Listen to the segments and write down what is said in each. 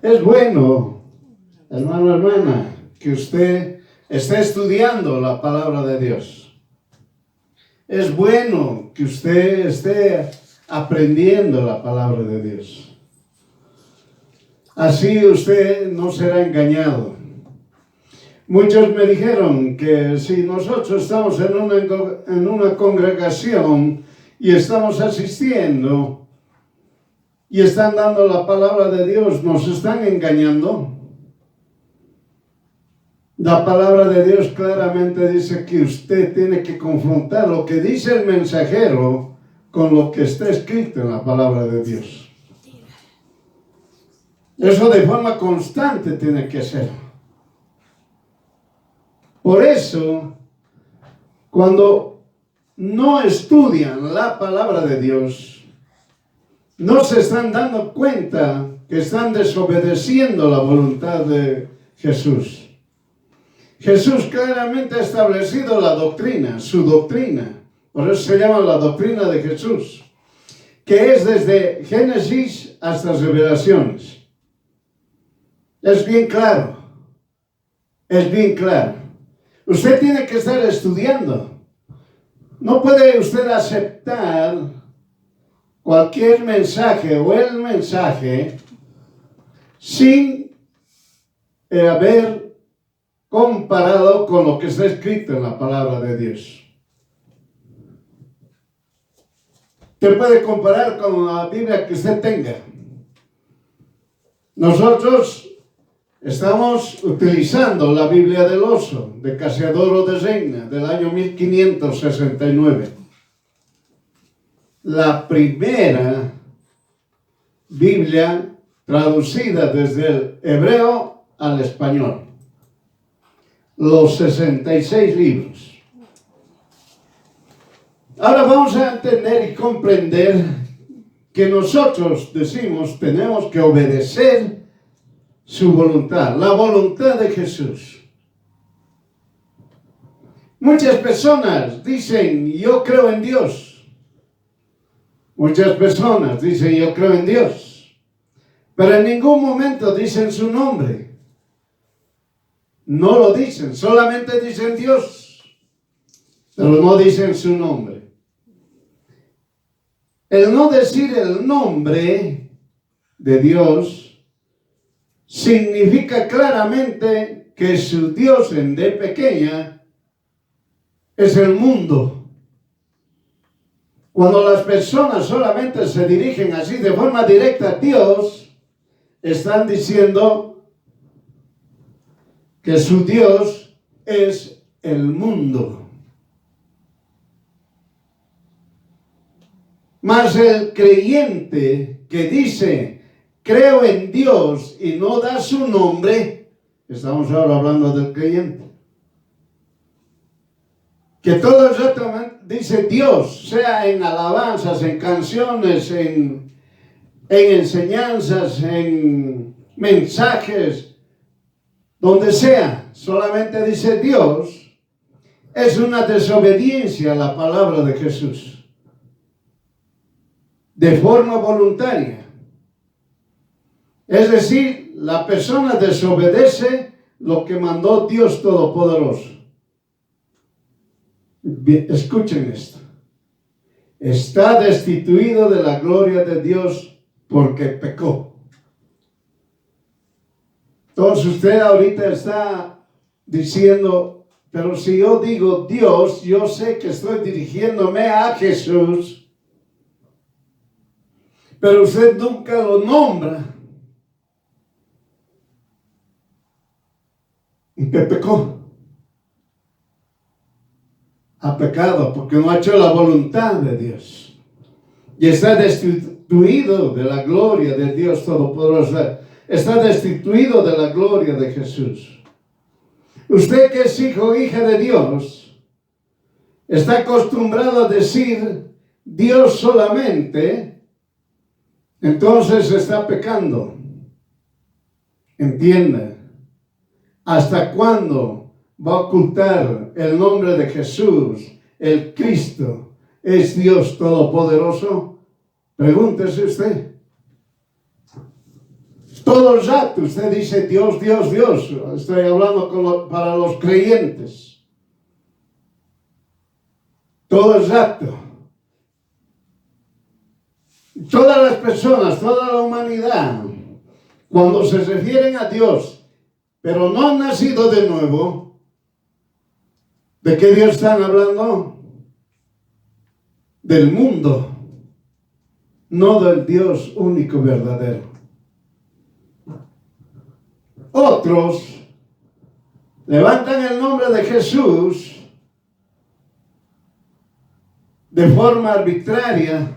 Es bueno, hermano, hermana, que usted esté estudiando la palabra de Dios. Es bueno que usted esté aprendiendo la palabra de Dios. Así usted no será engañado. Muchos me dijeron que si nosotros estamos en una congregación y estamos asistiendo y están dando la palabra de Dios, nos están engañando. La palabra de Dios claramente dice que usted tiene que confrontar lo que dice el mensajero con lo que está escrito en la palabra de Dios. Eso de forma constante tiene que ser. Por eso, cuando no estudian la palabra de Dios, no se están dando cuenta que están desobedeciendo la voluntad de Jesús. Jesús claramente ha establecido la doctrina, su doctrina. Por eso se llama la doctrina de Jesús, que es desde Génesis hasta Revelaciones. Es bien claro. Es bien claro. Usted tiene que estar estudiando. No puede usted aceptar cualquier mensaje o el mensaje sin haber comparado con lo que está escrito en la palabra de Dios. Usted puede comparar con la Biblia que usted tenga. Nosotros estamos utilizando la Biblia del Oso, de Casiodoro de Reina, del año 1569. La primera Biblia traducida desde el hebreo al español. Los 66 libros. Ahora vamos a entender y comprender que nosotros decimos tenemos que obedecer su voluntad, la voluntad de Jesús. Muchas personas dicen, yo creo en Dios. Muchas personas dicen, yo creo en Dios. Pero en ningún momento dicen su nombre. No lo dicen, solamente dicen Dios. Pero no dicen su nombre. El no decir el nombre de Dios significa claramente que su Dios en D pequeña es el mundo. Cuando las personas solamente se dirigen así de forma directa a Dios, están diciendo que su Dios es el mundo. Mas el creyente que dice, creo en Dios y no da su nombre, estamos ahora hablando del creyente, que todo el rato dice Dios, sea en alabanzas, en canciones, en enseñanzas, en mensajes, donde sea, solamente dice Dios, es una desobediencia a la palabra de Jesús. De forma voluntaria. Es decir, la persona desobedece lo que mandó Dios Todopoderoso. Bien, escuchen esto. Está destituido de la gloria de Dios porque pecó. Entonces usted ahorita está diciendo, pero si yo digo Dios, yo sé que estoy dirigiéndome a Jesús. Pero usted nunca lo nombra. ¿Y qué pecó? Ha pecado porque no ha hecho la voluntad de Dios. Y está destituido de la gloria de Dios Todopoderoso. Está destituido de la gloria de Jesús. Usted que es hijo o hija de Dios, está acostumbrado a decir Dios solamente, entonces está pecando. Entienda. ¿Hasta cuándo va a ocultar el nombre de Jesús, el Cristo, es Dios Todopoderoso? Pregúntese usted. Todo el rato usted dice Dios, Dios, Dios. Estoy hablando para los creyentes. Todo el rato. Todas las personas, toda la humanidad, cuando se refieren a Dios, pero no han nacido de nuevo, ¿de qué Dios están hablando? Del mundo, no del Dios único verdadero. Otros levantan el nombre de Jesús de forma arbitraria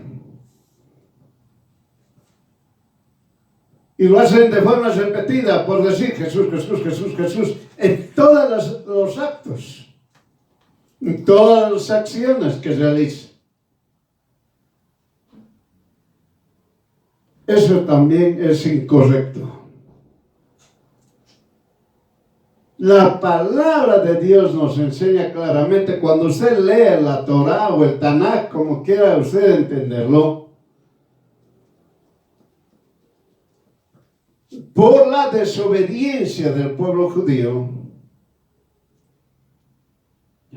y lo hacen de forma repetida por decir Jesús, Jesús, Jesús, Jesús en todos los actos, en todas las acciones que realizan. Eso también es incorrecto. La palabra de Dios nos enseña claramente, cuando usted lee la Torá o el Tanakh, como quiera usted entenderlo, por la desobediencia del pueblo judío,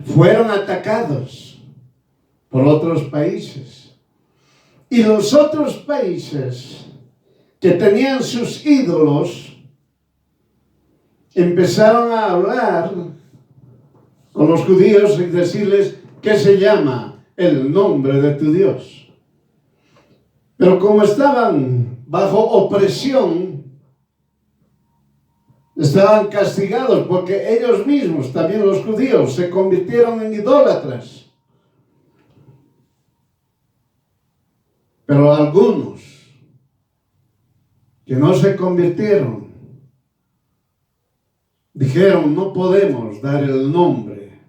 fueron atacados por otros países. Y los otros países que tenían sus ídolos empezaron a hablar con los judíos y decirles ¿qué se llama el nombre de tu Dios? Pero como estaban bajo opresión, estaban castigados porque ellos mismos, también los judíos, se convirtieron en idólatras. Pero algunos que no se convirtieron dijeron, no podemos dar el nombre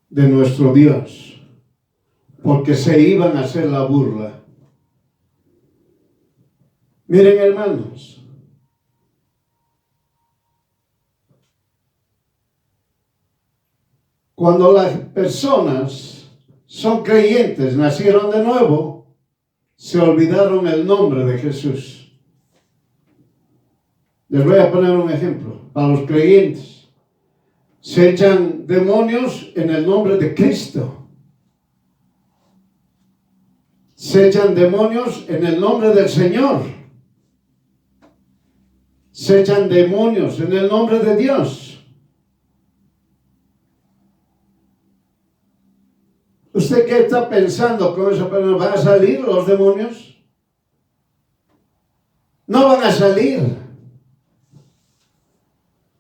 de nuestro Dios, porque se iban a hacer la burla. Miren, hermanos, cuando las personas son creyentes, nacieron de nuevo, se olvidaron el nombre de Jesús. Les voy a poner un ejemplo. Para los creyentes, se echan demonios en el nombre de Cristo. Se echan demonios en el nombre del Señor. Se echan demonios en el nombre de Dios. ¿Usted qué está pensando con esa persona? ¿Van a salir los demonios? No van a salir.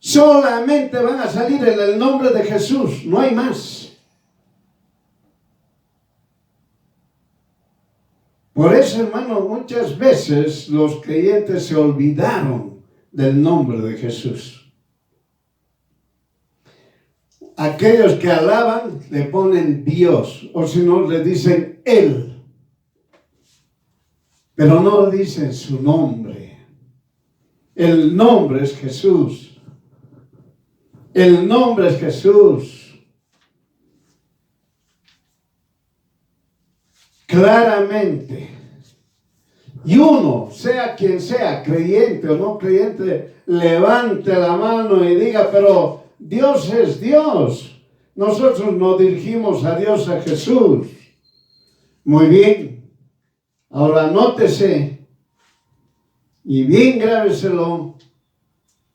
Solamente van a salir en el nombre de Jesús, no hay más. Por eso, hermano, muchas veces los creyentes se olvidaron del nombre de Jesús. Aquellos que alaban le ponen Dios, o si no le dicen Él, pero no dicen su nombre. El nombre es Jesús. El nombre es Jesús. Claramente. Y uno, sea quien sea, creyente o no creyente, levante la mano y diga, pero Dios es Dios. Nosotros nos dirigimos a Dios, a Jesús. Muy bien. Ahora nótese y bien grábeselo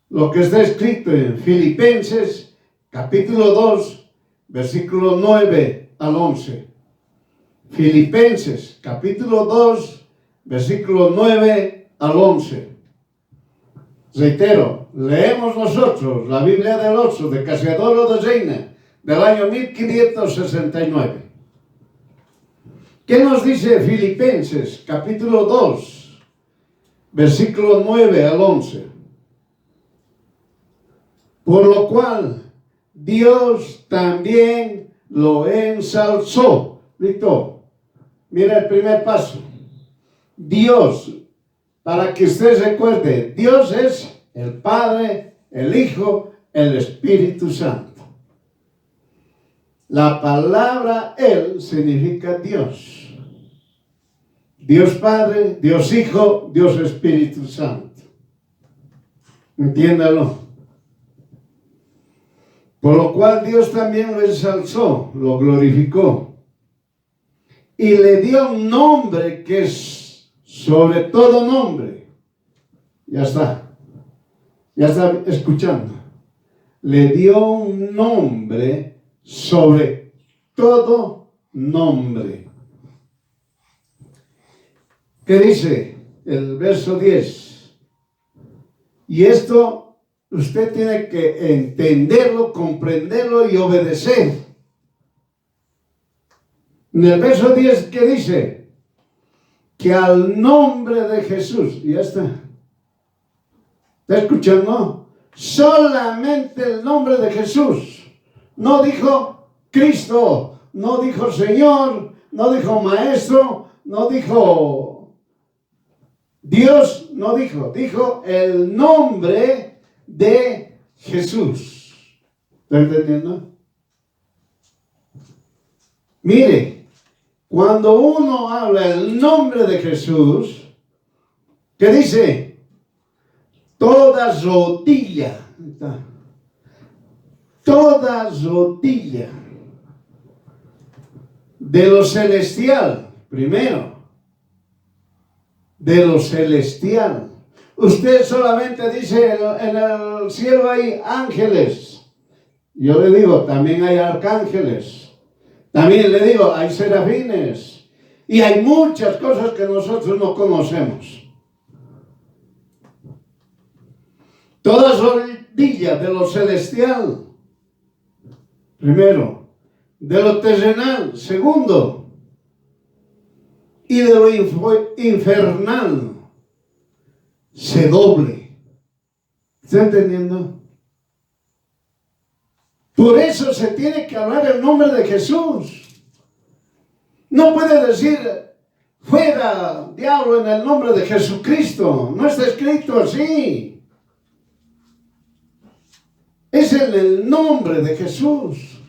lo que está escrito en Filipenses, capítulo 2, versículo 9 al 11. Filipenses, capítulo 2, versículo 9 al 11. Reitero, leemos nosotros la Biblia del Oso de Casiodoro de Reina, del año 1569. ¿Qué nos dice Filipenses, capítulo 2, versículo 9 al 11? Por lo cual Dios también lo ensalzó. Víctor, mira el primer paso. Dios, para que usted recuerde, Dios es el Padre, el Hijo, el Espíritu Santo. La palabra Él significa Dios. Dios Padre, Dios Hijo, Dios Espíritu Santo. Entiéndalo. Por lo cual Dios también lo ensalzó, lo glorificó y le dio un nombre que es sobre todo nombre. Ya está escuchando. Le dio un nombre sobre todo nombre. ¿Qué dice el verso 10? Y esto usted tiene que entenderlo, comprenderlo y obedecer. En el verso 10, ¿qué dice? Que al nombre de Jesús, ya está. ¿Está escuchando? Solamente el nombre de Jesús. No dijo Cristo, no dijo Señor, no dijo Maestro, no dijo Dios, no dijo. Dijo el nombre de Jesús. ¿Está entendiendo? Mire, cuando uno habla el nombre de Jesús, ¿qué dice? Toda rodilla, de lo celestial, primero, de lo celestial. Usted solamente dice, en el cielo hay ángeles. Yo le digo, también hay arcángeles. También le digo, hay serafines. Y hay muchas cosas que nosotros no conocemos. Toda rodilla de lo celestial, primero, de lo terrenal, segundo, y de lo infernal, se doble. ¿Está entendiendo? Por eso se tiene que hablar el nombre de Jesús. No puede decir, fuera, diablo, en el nombre de Jesucristo. No está escrito así. Es en el nombre de Jesús.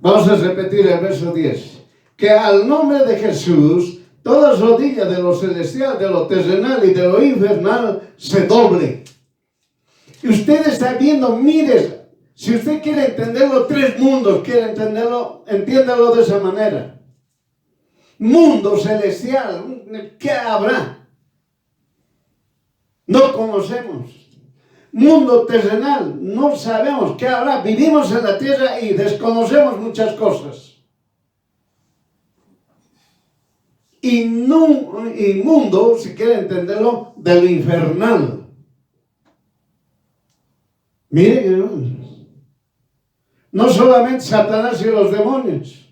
Vamos a repetir el verso 10. Que al nombre de Jesús, toda rodilla de lo celestial, de lo terrenal y de lo infernal se doble. Y usted está viendo, mire, si usted quiere entenderlo, tres mundos, quiere entenderlo, entiéndalo de esa manera. Mundo celestial, ¿qué habrá? No conocemos. Mundo terrenal, no sabemos qué habrá. Vivimos en la tierra y desconocemos muchas cosas. Y mundo, si quiere entenderlo, de lo infernal. Miren, no solamente Satanás y los demonios,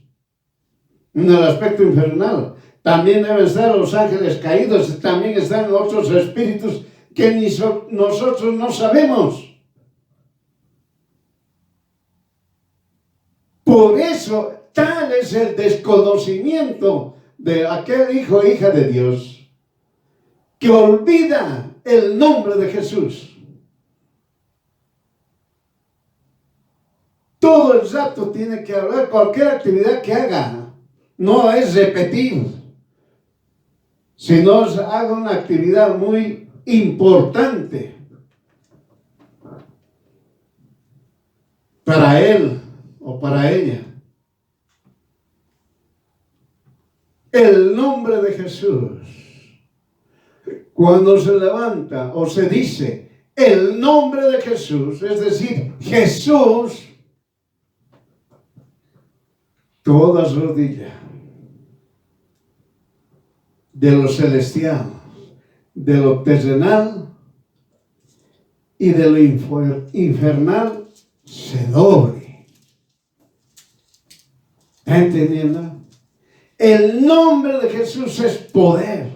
en el aspecto infernal, también deben estar los ángeles caídos, también están otros espíritus que nosotros no sabemos. Por eso, tal es el desconocimiento de aquel hijo e hija de Dios que olvida el nombre de Jesús. Todo el rato tiene que hablar, cualquier actividad que haga, no es repetir, sino haga una actividad muy importante para él o para ella. El nombre de Jesús, cuando se levanta o se dice el nombre de Jesús, es decir, Jesús, toda rodilla de lo celestial, de lo terrenal y de lo infernal se doble. ¿Está entendiendo? El nombre de Jesús es poder.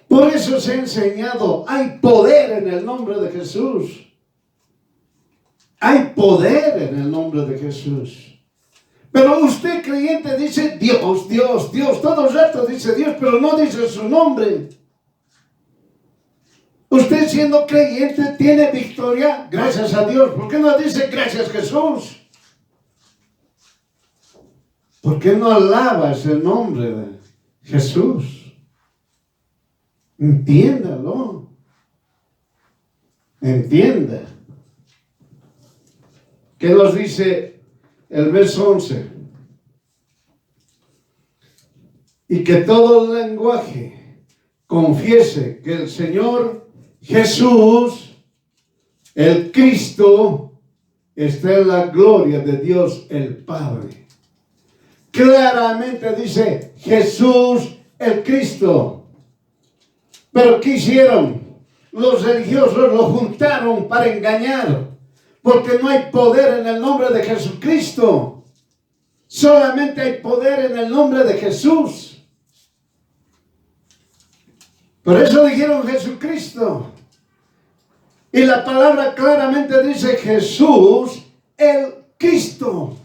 Por eso se ha enseñado, hay poder en el nombre de Jesús. Hay poder en el nombre de Jesús. Pero usted creyente dice Dios, Dios, Dios. Todo el rato dice Dios, pero no dice su nombre. Usted siendo creyente tiene victoria, gracias a Dios. ¿Por qué no dice gracias Jesús? ¿Por qué no alabas el nombre de Jesús? Entiéndalo. Entienda. ¿Qué nos dice el verso 11? Y que todo el lenguaje confiese que el Señor Jesús, el Cristo, está en la gloria de Dios el Padre. Claramente dice Jesús el Cristo. Pero ¿qué hicieron? Los religiosos lo juntaron para engañar, porque no hay poder en el nombre de Jesucristo. Solamente hay poder en el nombre de Jesús. Por eso dijeron Jesucristo. Y la palabra claramente dice Jesús el Cristo.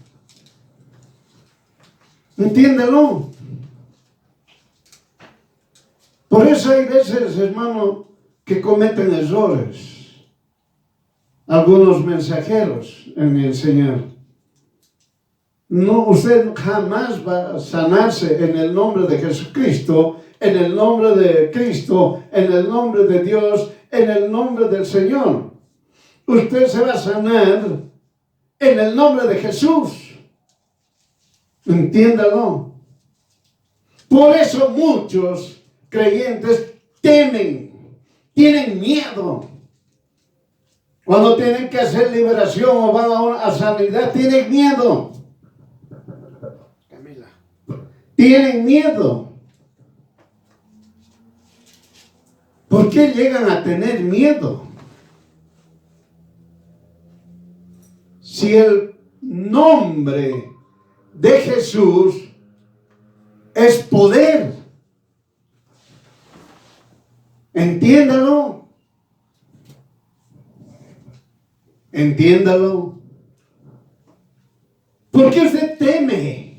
Entiéndelo. Por eso hay veces, hermano, que cometen errores algunos mensajeros en el Señor. No, usted jamás va a sanarse en el nombre de Jesucristo, en el nombre de Cristo, en el nombre de Dios, en el nombre del Señor. Usted se va a sanar en el nombre de Jesús. Entiéndalo. Por eso muchos creyentes temen, tienen miedo. Cuando tienen que hacer liberación o van a sanidad, tienen miedo. Camila. Tienen miedo. ¿Por qué llegan a tener miedo? Si el nombre de Jesús es poder. Entiéndalo. Entiéndalo. ¿Por qué usted teme?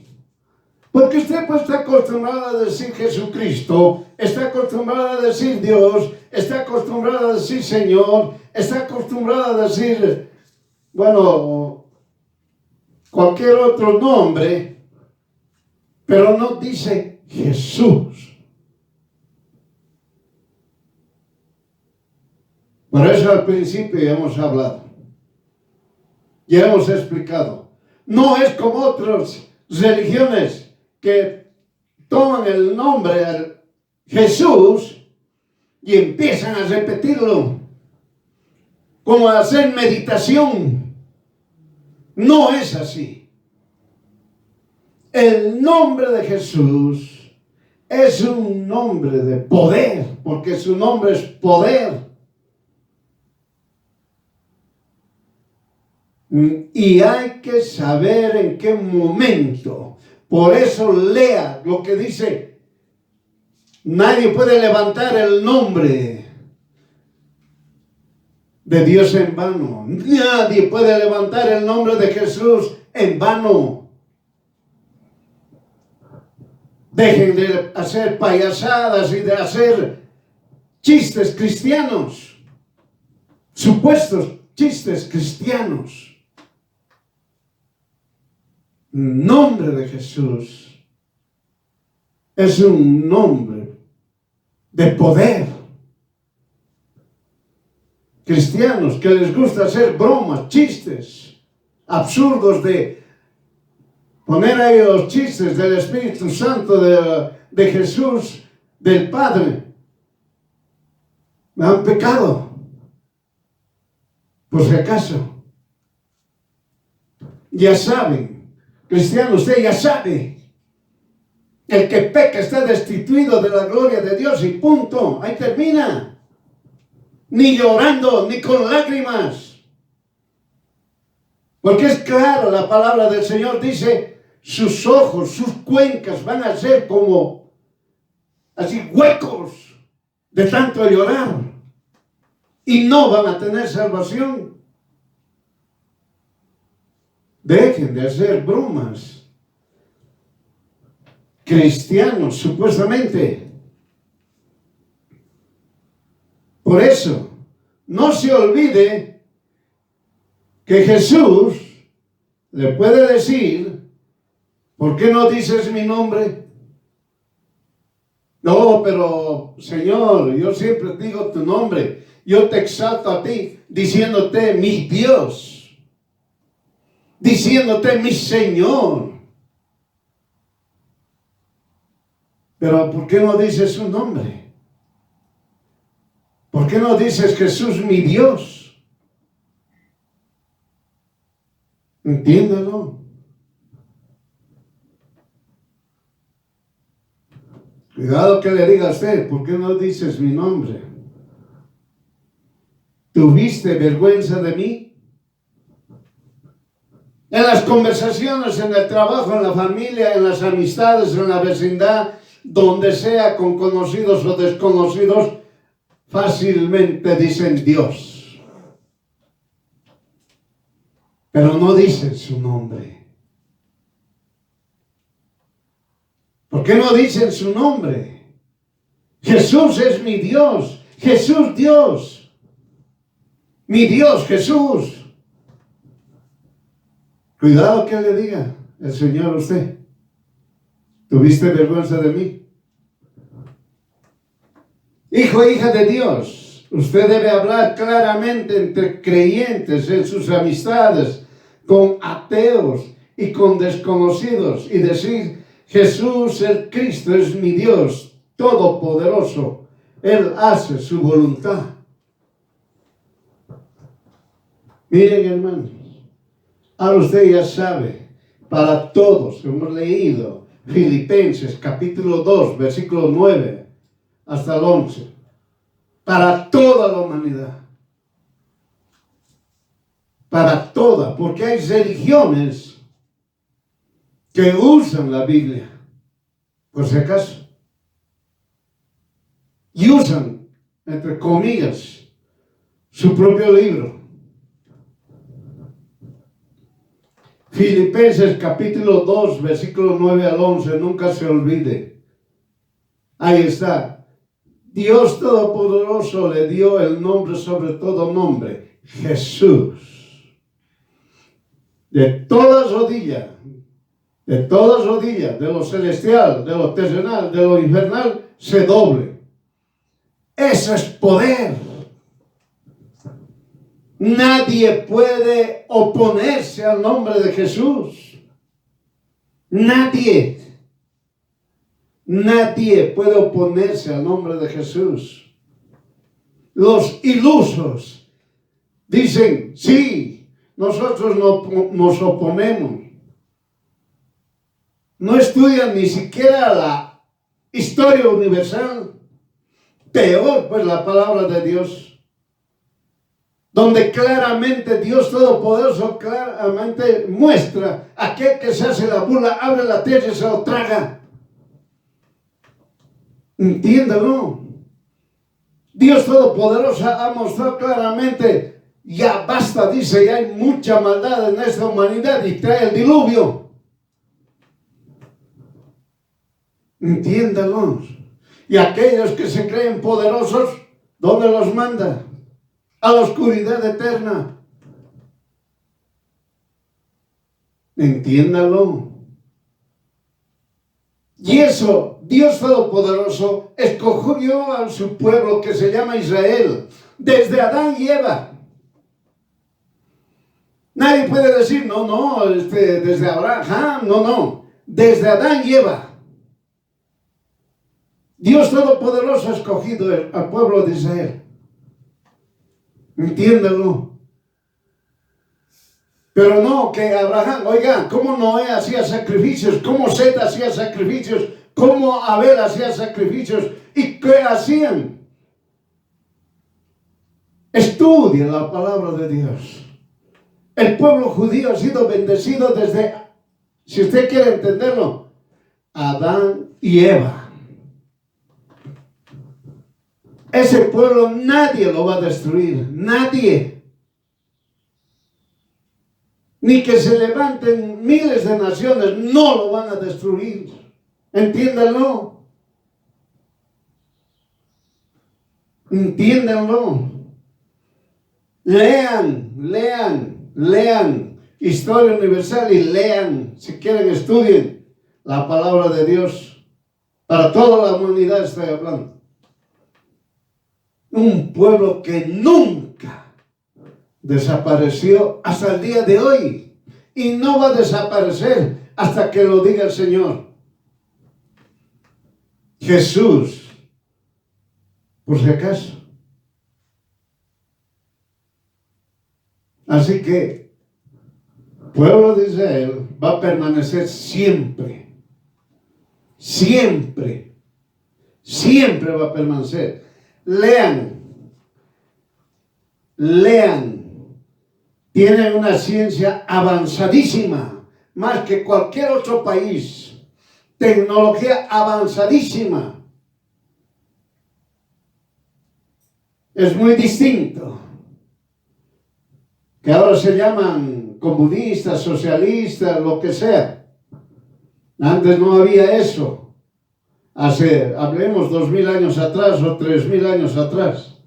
Porque usted pues está acostumbrado a decir Jesucristo, está acostumbrado a decir Dios, está acostumbrado a decir Señor, está acostumbrado a decir, bueno, cualquier otro nombre, pero no dice Jesús. Por eso al principio ya hemos hablado, ya hemos explicado. No es como otras religiones que toman el nombre de Jesús y empiezan a repetirlo, como a hacer meditación. No es así. El nombre de Jesús es un nombre de poder, porque su nombre es poder. Y hay que saber en qué momento. Por eso lea lo que dice. Nadie puede levantar el nombre de Dios en vano. Nadie puede levantar el nombre de Jesús en vano. Dejen de hacer payasadas y de hacer chistes cristianos. Supuestos chistes cristianos. El nombre de Jesús es un nombre de poder. Cristianos que les gusta hacer bromas, chistes absurdos de poner ahí los chistes del Espíritu Santo, de Jesús, del Padre, han pecado. Por si acaso, ya saben. Cristiano, usted ya sabe. El que peca está destituido de la gloria de Dios y punto. Ahí termina. Ni llorando, ni con lágrimas. Porque es claro, la palabra del Señor dice, sus ojos, sus cuencas van a ser como así huecos de tanto llorar. Y no van a tener salvación. Dejen de hacer bromas. Cristianos, supuestamente. Por eso, no se olvide que Jesús le puede decir, ¿por qué no dices mi nombre? No, pero Señor, yo siempre digo tu nombre. Yo te exalto a ti diciéndote mi Dios, diciéndote mi Señor. Pero ¿por qué no dices su nombre? ¿Por qué no dices Jesús mi Dios? Entiéndalo. Cuidado que le diga a usted, ¿por qué no dices mi nombre? ¿Tuviste vergüenza de mí? En las conversaciones, en el trabajo, en la familia, en las amistades, en la vecindad, donde sea, con conocidos o desconocidos, fácilmente dicen Dios. Pero no dicen su nombre. ¿Por qué no dicen su nombre? Jesús es mi Dios. Jesús Dios. Mi Dios Jesús. Cuidado que le diga el Señor a usted. ¿Tuviste vergüenza de mí? Hijo e hija de Dios, usted debe hablar claramente entre creyentes en sus amistades, con ateos y con desconocidos, y decir: Jesús el Cristo es mi Dios todopoderoso. Él hace su voluntad. Miren, hermanos, ahora usted ya sabe, para todos hemos leído Filipenses capítulo 2, versículo 9 hasta el 11. Para toda la humanidad. Para toda, porque hay religiones que usan la Biblia, por si acaso, y usan, entre comillas, su propio libro. Filipenses capítulo 2, versículo 9 al 11, nunca se olvide. Ahí está. Dios Todopoderoso le dio el nombre sobre todo nombre, Jesús. De toda rodilla, de lo celestial, de lo terrenal, de lo infernal, se doble. Eso es poder. Nadie puede oponerse al nombre de Jesús. Nadie puede oponerse al nombre de Jesús. Los ilusos dicen: sí, nosotros nos oponemos. No estudian ni siquiera la historia universal. Peor, pues, la palabra de Dios, donde claramente Dios Todopoderoso claramente muestra: aquel que se hace la burla, abre la tierra y se lo traga. Entiéndalo. Dios Todopoderoso ha mostrado claramente: ya basta, dice, ya hay mucha maldad en esta humanidad, y trae el diluvio. Entiéndalo. Y aquellos que se creen poderosos, ¿dónde los manda? A la oscuridad eterna. Entiéndalo. Y eso, Dios Todopoderoso escogió a su pueblo que se llama Israel, desde Adán y Eva. Nadie puede decir: no, desde Abraham, no, desde Adán y Eva. Dios Todopoderoso ha escogido al pueblo de Israel. Entiéndalo. Pero no que Abraham, oiga, cómo Noé hacía sacrificios, cómo Set hacía sacrificios, cómo Abel hacía sacrificios, y qué hacían. Estudia la palabra de Dios. El pueblo judío ha sido bendecido desde, si usted quiere entenderlo, Adán y Eva. Ese pueblo nadie lo va a destruir, nadie. Ni que se levanten miles de naciones, no lo van a destruir. Entiéndanlo. Entiéndanlo. Lean Historia Universal y lean, si quieren, estudien la palabra de Dios Para toda la humanidad estoy hablando. Un pueblo que nunca desapareció hasta el día de hoy. Y no va a desaparecer hasta que lo diga el Señor. Jesús, por si acaso. Así que el pueblo de Israel va a permanecer siempre. Siempre. Siempre va a permanecer. Lean. Tienen una ciencia avanzadísima, más que cualquier otro país. Tecnología avanzadísima. Es muy distinto. Que ahora se llaman comunistas, socialistas, lo que sea. Antes no había eso. Hablemos 2000 años atrás o 3000 años atrás.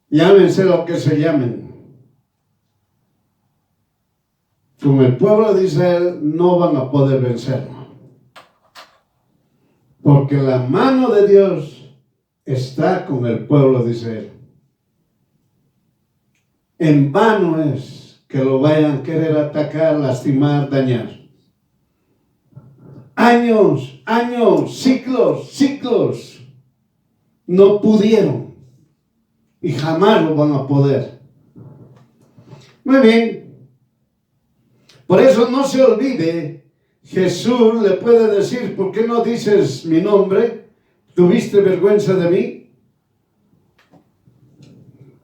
Llámense lo que se llamen. Con el pueblo de Israel no van a poder vencerlo. Porque la mano de Dios está con el pueblo de Israel. En vano es que lo vayan a querer atacar, lastimar, dañar. Años, siglos, no pudieron y jamás lo van a poder. Muy bien. Por eso no se olvide, Jesús le puede decir, ¿por qué no dices mi nombre? ¿Tuviste vergüenza de mí?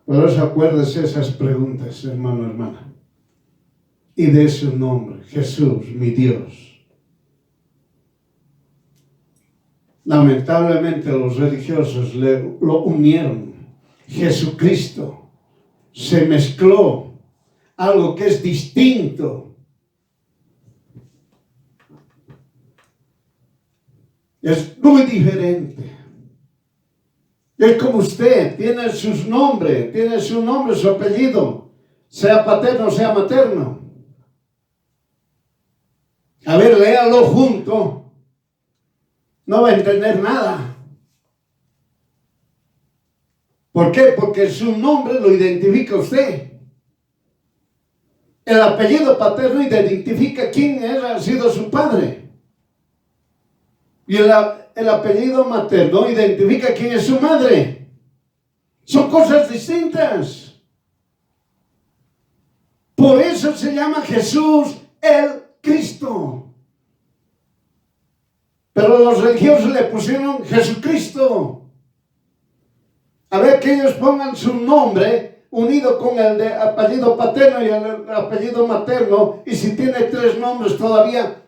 Por eso acuérdese esas preguntas, hermano, hermana. Y de su nombre, Jesús, mi Dios. Lamentablemente los religiosos lo unieron. Jesucristo se mezcló, algo que es distinto. Es muy diferente. Es como usted, tiene su nombre, su apellido, sea paterno, sea materno. A ver, léalo junto. No va a entender nada. ¿Por qué? Porque su nombre lo identifica usted. El apellido paterno identifica quién ha sido su padre. Y el apellido materno identifica quién es su madre. Son cosas distintas. Por eso se llama Jesús el Cristo. Pero los religiosos le pusieron Jesucristo. A ver, que ellos pongan su nombre unido con el de apellido paterno y el apellido materno. Y si tiene 3 nombres todavía,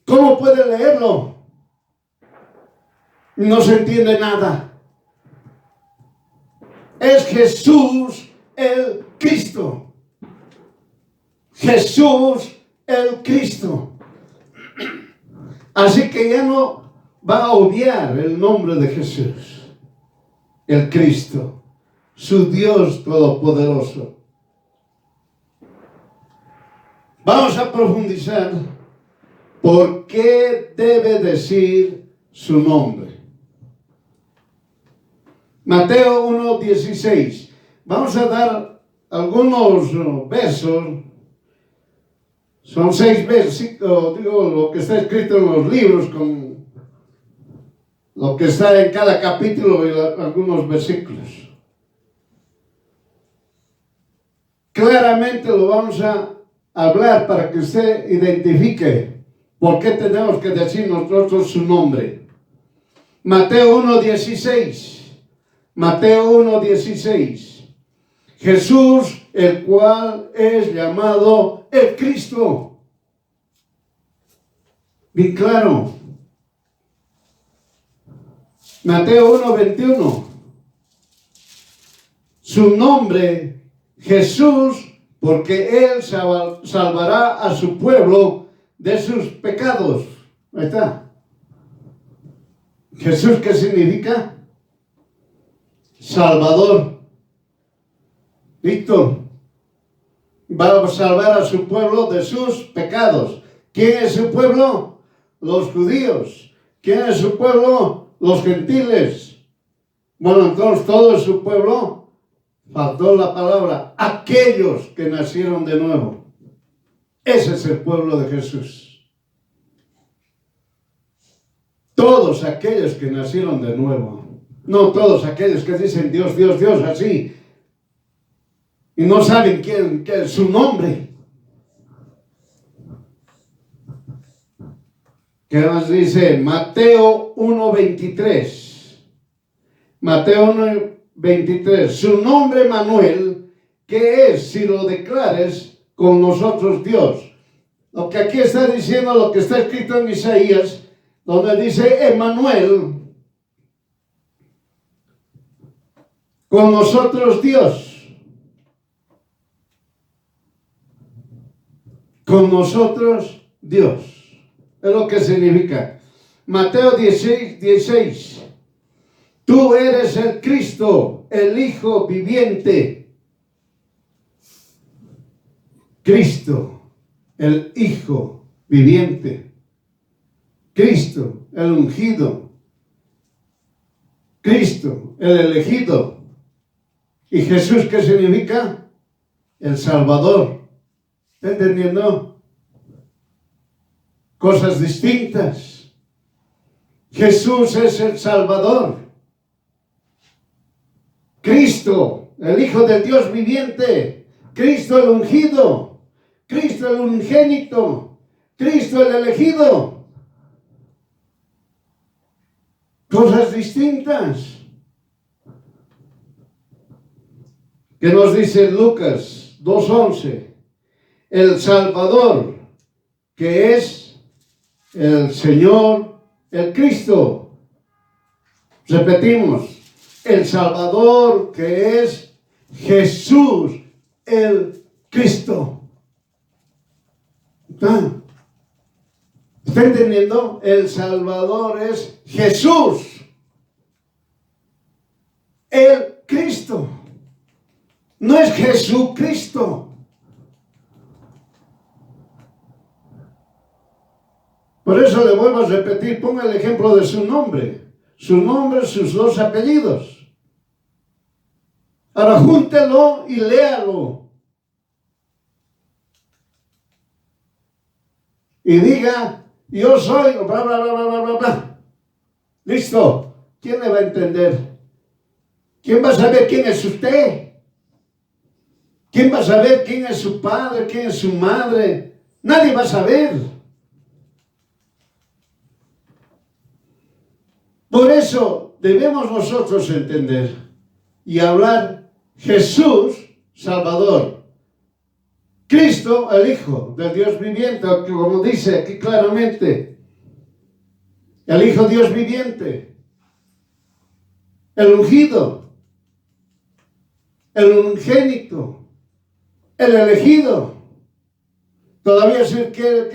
¿cómo puede leerlo? No se entiende nada. Es Jesús el Cristo. Jesús el Cristo. Así que ya no va a obviar el nombre de Jesús, el Cristo, su Dios todopoderoso. Vamos a profundizar por qué debe decir su nombre. Mateo 1:16. Vamos a dar algunos versos. Son 6 versículos, digo, lo que está escrito en los libros, con lo que está en cada capítulo y algunos versículos. Claramente lo vamos a hablar para que usted identifique por qué tenemos que decir nosotros su nombre. Mateo 1:16. Mateo 1:16. Jesús, el cual es llamado el Cristo. Bien claro. Mateo 1:21. Su nombre, Jesús, porque Él salvará a su pueblo de sus pecados. Ahí está. Jesús, ¿qué significa? Salvador. Víctor, va a salvar a su pueblo de sus pecados. ¿Quién es su pueblo? Los judíos. ¿Quién es su pueblo? Los gentiles. Bueno, entonces todo es su pueblo. Faltó la palabra, aquellos que nacieron de nuevo. Ese es el pueblo de Jesús. Todos aquellos que nacieron de nuevo. No todos aquellos que dicen Dios, Dios, Dios, así. Y no saben quién es su nombre. ¿Qué nos dice? Mateo 1:23. Mateo 1:23. Su nombre Manuel, ¿qué es si lo declares con nosotros Dios? Lo que aquí está diciendo, lo que está escrito en Isaías, donde dice Emmanuel, con nosotros Dios. Con nosotros Dios. Es lo que significa. Mateo 16:16. Tú eres el Cristo, el Hijo viviente. Cristo, el Hijo viviente. Cristo, el ungido. Cristo, el elegido. ¿Y Jesús qué significa? El Salvador. ¿Está entendiendo? Cosas distintas. Jesús es el Salvador. Cristo, el Hijo del Dios viviente. Cristo el ungido. Cristo el unigénito. Cristo el elegido. Cosas distintas. ¿Qué nos dice Lucas 2:11? El Salvador, que es el Señor, el Cristo. Repetimos, el Salvador, que es Jesús, el Cristo. ¿Está entendiendo? El Salvador es Jesús, el Cristo. No es Jesucristo. Por eso le vuelvo a repetir, ponga el ejemplo de su nombre, sus dos apellidos. Ahora júntelo y léalo. Y diga, yo soy, bla, bla, bla, bla, bla, bla. Listo. ¿Quién le va a entender? ¿Quién va a saber quién es usted? ¿Quién va a saber quién es su padre, quién es su madre? Nadie va a saber. Por eso debemos nosotros entender y hablar Jesús, Salvador. Cristo, el Hijo del Dios viviente, como dice aquí claramente. El Hijo Dios viviente. El ungido. El unigénito. El elegido. Todavía se quiere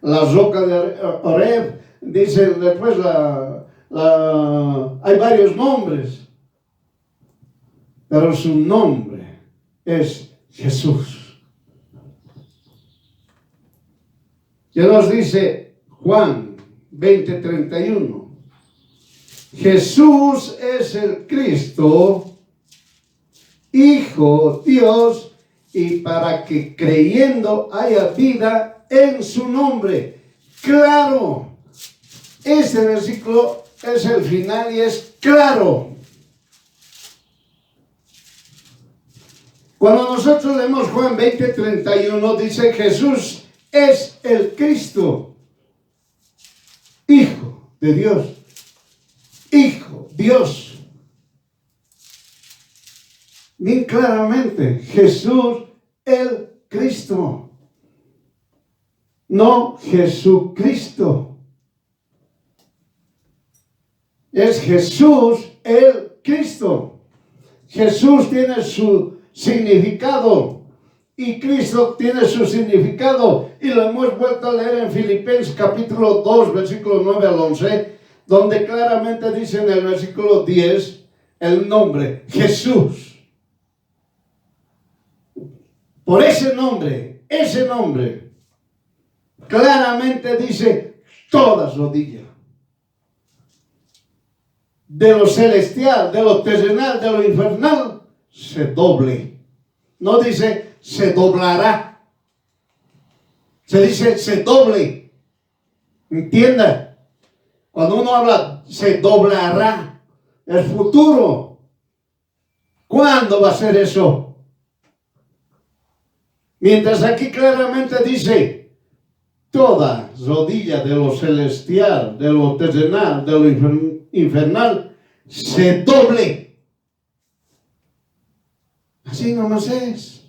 la roca de Oreb. Dice después hay varios nombres, pero su nombre es Jesús. Ya nos dice Juan 20:31. Jesús es el Cristo, Hijo Dios, y para que creyendo haya vida en su nombre. Claro. Este versículo es el final y es claro. Cuando nosotros leemos Juan 20:31, dice Jesús es el Cristo, Hijo de Dios, Hijo, Dios. Bien claramente, Jesús el Cristo, no Jesucristo. Es Jesús el Cristo. Jesús tiene su significado y Cristo tiene su significado. Y lo hemos vuelto a leer en Filipenses capítulo 2, versículo 9 al 11, donde claramente dice en el versículo 10 el nombre Jesús. Por ese nombre, claramente dice toda rodilla. De lo celestial, de lo terrenal, de lo infernal, se doble. No dice se doblará. Se dice se doble. Entienda. Cuando uno habla se doblará, el futuro. ¿Cuándo va a ser eso? Mientras aquí claramente dice toda rodilla de lo celestial, de lo terrenal, de lo infernal, se doble. Así nomás es.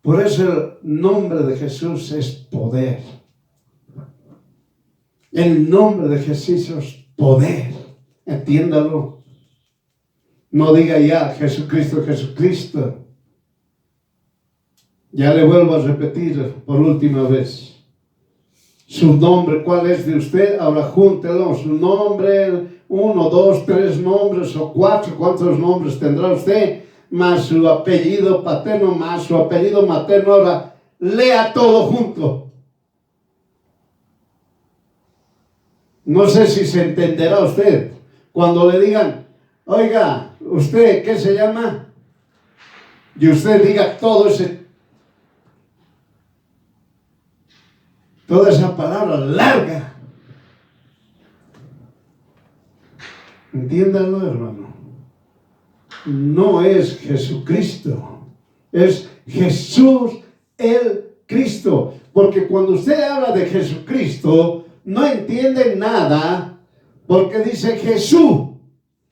Por eso el nombre de Jesús es poder. El nombre de Jesús es poder. Entiéndalo. No diga ya Jesucristo, Jesucristo. Ya le vuelvo a repetir por última vez. Su nombre, ¿cuál es de usted? Ahora júntelo. Su nombre, 1, 2, 3 nombres o 4. ¿Cuántos nombres tendrá usted? Más su apellido paterno, más su apellido materno. Ahora lea todo junto. No sé si se entenderá usted. Cuando le digan, oiga, ¿usted qué se llama? Y usted diga toda esa palabra larga. Entiéndalo, hermano. No es Jesucristo, es Jesús el Cristo. Porque cuando usted habla de Jesucristo, no entiende nada, porque dice Jesús,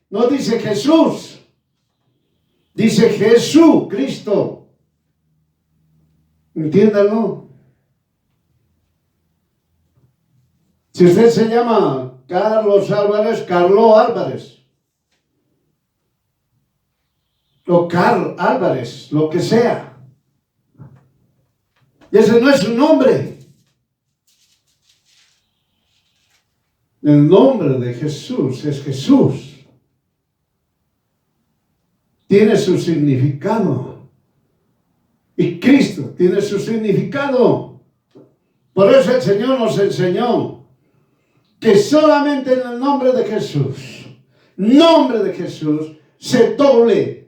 no dice Jesús, dice Jesucristo. Entiéndalo. Si usted se llama Carlos Álvarez, Carlos Álvarez. O Carl Álvarez, lo que sea. Y ese no es su nombre. El nombre de Jesús es Jesús. Tiene su significado. Y Cristo tiene su significado. Por eso el Señor nos enseñó que solamente en el nombre de Jesús, se doble.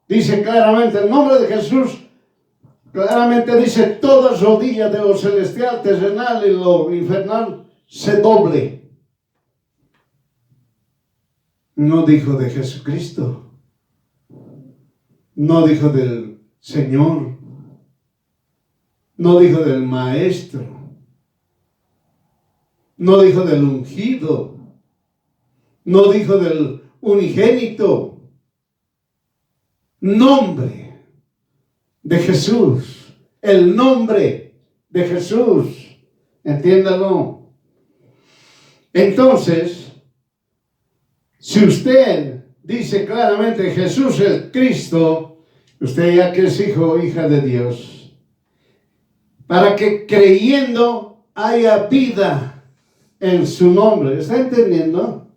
Dice claramente el nombre de Jesús, claramente dice toda rodilla de lo celestial, terrenal y lo infernal se doble. No dijo de Jesucristo, no dijo del Señor, no dijo del Maestro, no dijo del ungido, no dijo del unigénito. Nombre de Jesús, el nombre de Jesús, entiéndalo. Entonces, si usted dice claramente Jesús el Cristo, usted ya que es hijo o hija de Dios, para que creyendo haya vida en su nombre. ¿Está entendiendo?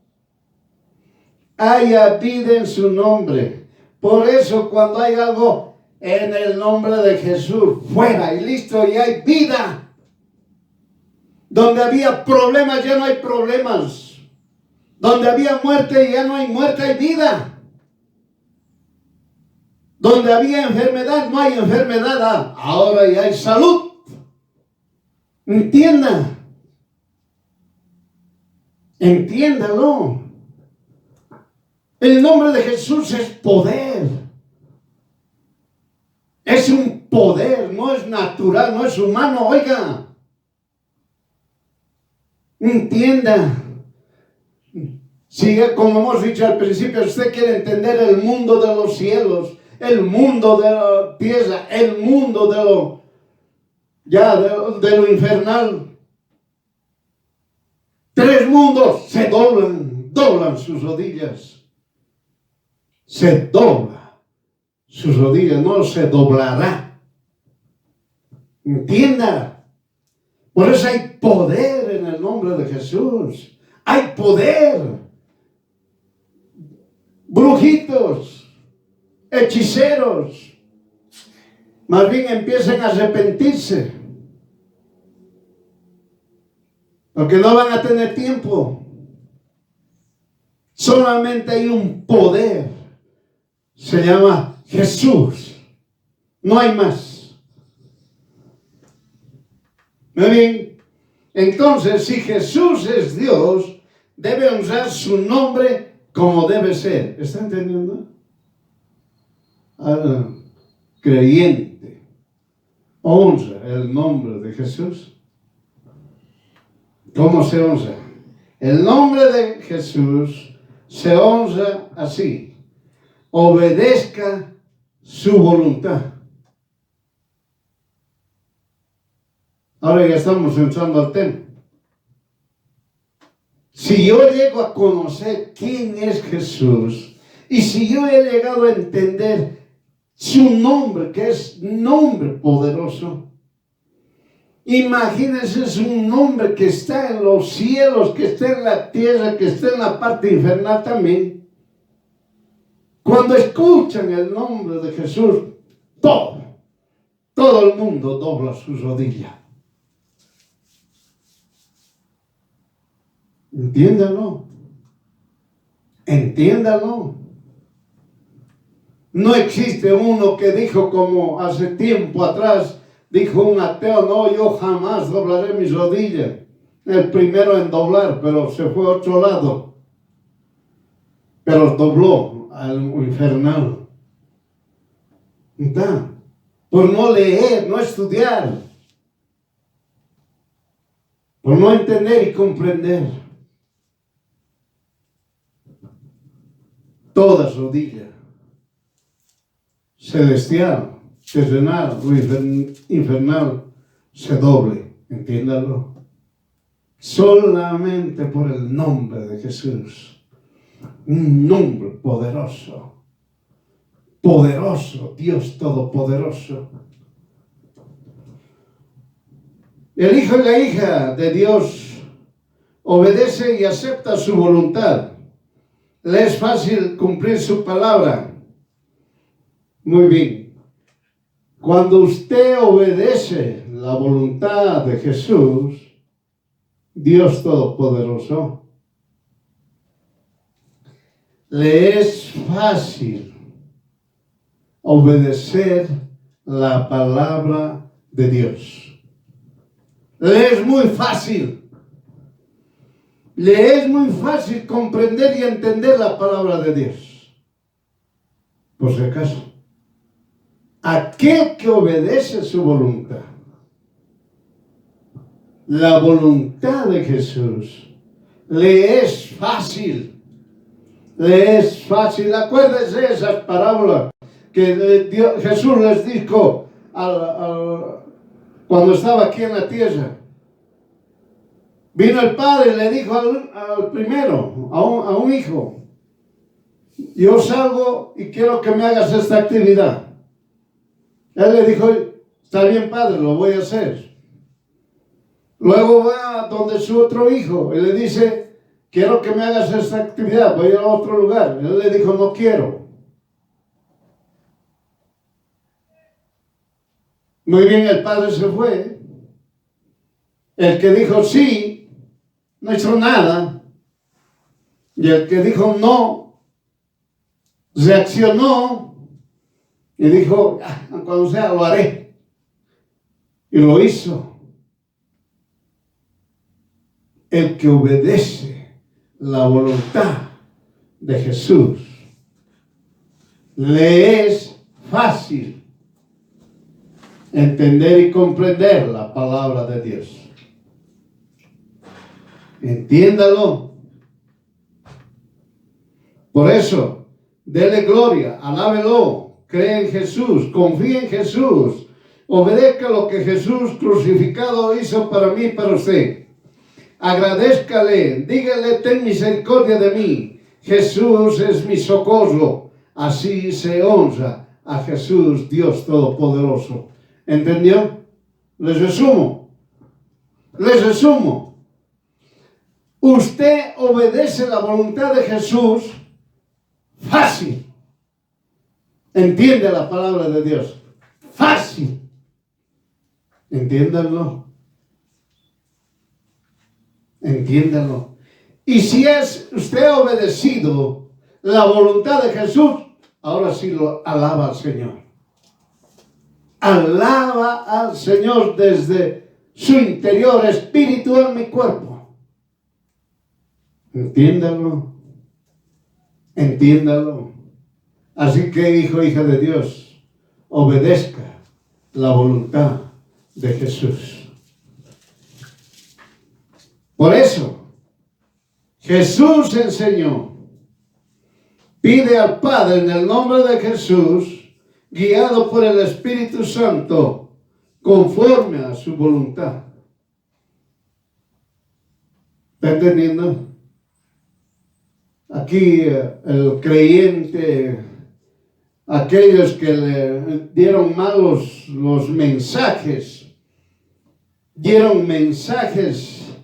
Haya vida en su nombre. Por eso cuando hay algo en el nombre de Jesús, fuera y listo, y hay vida. Donde había problemas, ya no hay problemas. Donde había muerte, ya no hay muerte, hay vida. Donde había enfermedad, no hay enfermedad. Ahora ya hay salud. Entienda. Entiéndalo. El nombre de Jesús es poder. Es un poder, no es natural, no es humano. Oiga. Entienda. Si, como hemos dicho al principio, usted quiere entender el mundo de los cielos, el mundo de la tierra, el mundo de lo infernal. 3 mundos se doblan sus rodillas. Se dobla sus rodillas, no se doblará. Entienda. Por eso hay poder en el nombre de Jesús. Hay poder. Brujitos, hechiceros, Más bien empiecen a arrepentirse. Porque no van a tener tiempo. Solamente hay un poder. Se llama Jesús. No hay más. Muy bien. Entonces, si Jesús es Dios, debe honrar su nombre como debe ser. ¿Está entendiendo? Creyente honra el nombre de Jesús. ¿Cómo se honra? El nombre de Jesús se honra así: obedezca su voluntad. Ahora ya estamos entrando al tema. Si yo llego a conocer quién es Jesús, y si yo he llegado a entender su nombre, que es nombre poderoso, imagínense, es un nombre que está en los cielos, que está en la tierra, que está en la parte infernal también. Cuando escuchan el nombre de Jesús, todo el mundo dobla su rodilla. Entiéndalo. Entiéndalo. No existe uno que dijo, como hace tiempo atrás, dijo un ateo: no, yo jamás doblaré mis rodillas. El primero en doblar, pero se fue a otro lado. Pero dobló al infernal. ¿Está? Por no leer, no estudiar. Por no entender y comprender. Toda rodilla, celestial, terrenal o infernal, se doble. Entiéndalo. Solamente por el nombre de Jesús. Un nombre poderoso. Poderoso, Dios Todopoderoso. El hijo y la hija de Dios obedece y acepta su voluntad. Le es fácil cumplir su palabra. Muy bien. Cuando usted obedece la voluntad de Jesús, Dios Todopoderoso, le es fácil obedecer la palabra de Dios. Le es muy fácil. Le es muy fácil comprender y entender la palabra de Dios. Por si acaso, aquel que obedece su voluntad, la voluntad de Jesús, le es fácil. Le es fácil. Acuérdense de esas parábolas que Jesús les dijo cuando estaba aquí en la tierra. Vino el padre y le dijo al primero, a un hijo: yo salgo y quiero que me hagas esta actividad. Él le dijo: está bien, padre, lo voy a hacer. Luego va donde su otro hijo y le dice: quiero que me hagas esta actividad, voy a ir a otro lugar. Él le dijo: no quiero. Muy bien, el padre se fue. El que dijo sí no hizo nada, y el que dijo no reaccionó y dijo: cuando sea lo haré, y lo hizo. El que obedece la voluntad de Jesús, le es fácil entender y comprender la palabra de Dios. Entiéndalo. Por eso, dele gloria, alábelo, cree en Jesús, confíe en Jesús, obedezca lo que Jesús crucificado hizo para mí y para usted. Agradézcale, dígale: ten misericordia de mí, Jesús es mi socorro. Así se honra a Jesús, Dios Todopoderoso. ¿Entendió? Les resumo. Usted obedece la voluntad de Jesús fácil. Entiende la palabra de Dios fácil. Entiéndanlo. Entiéndanlo. Y si es usted obedecido la voluntad de Jesús, ahora sí lo alaba al Señor. Alaba al Señor desde su interior, espíritu, alma y cuerpo. Entiéndalo. Entiéndalo. Así que, hijo, hija de Dios, obedezca la voluntad de Jesús. Por eso, Jesús enseñó, pide al Padre en el nombre de Jesús, guiado por el Espíritu Santo, conforme a su voluntad. ¿Está entendiendo? Aquí el creyente, aquellos que le dieron malos los mensajes, dieron mensajes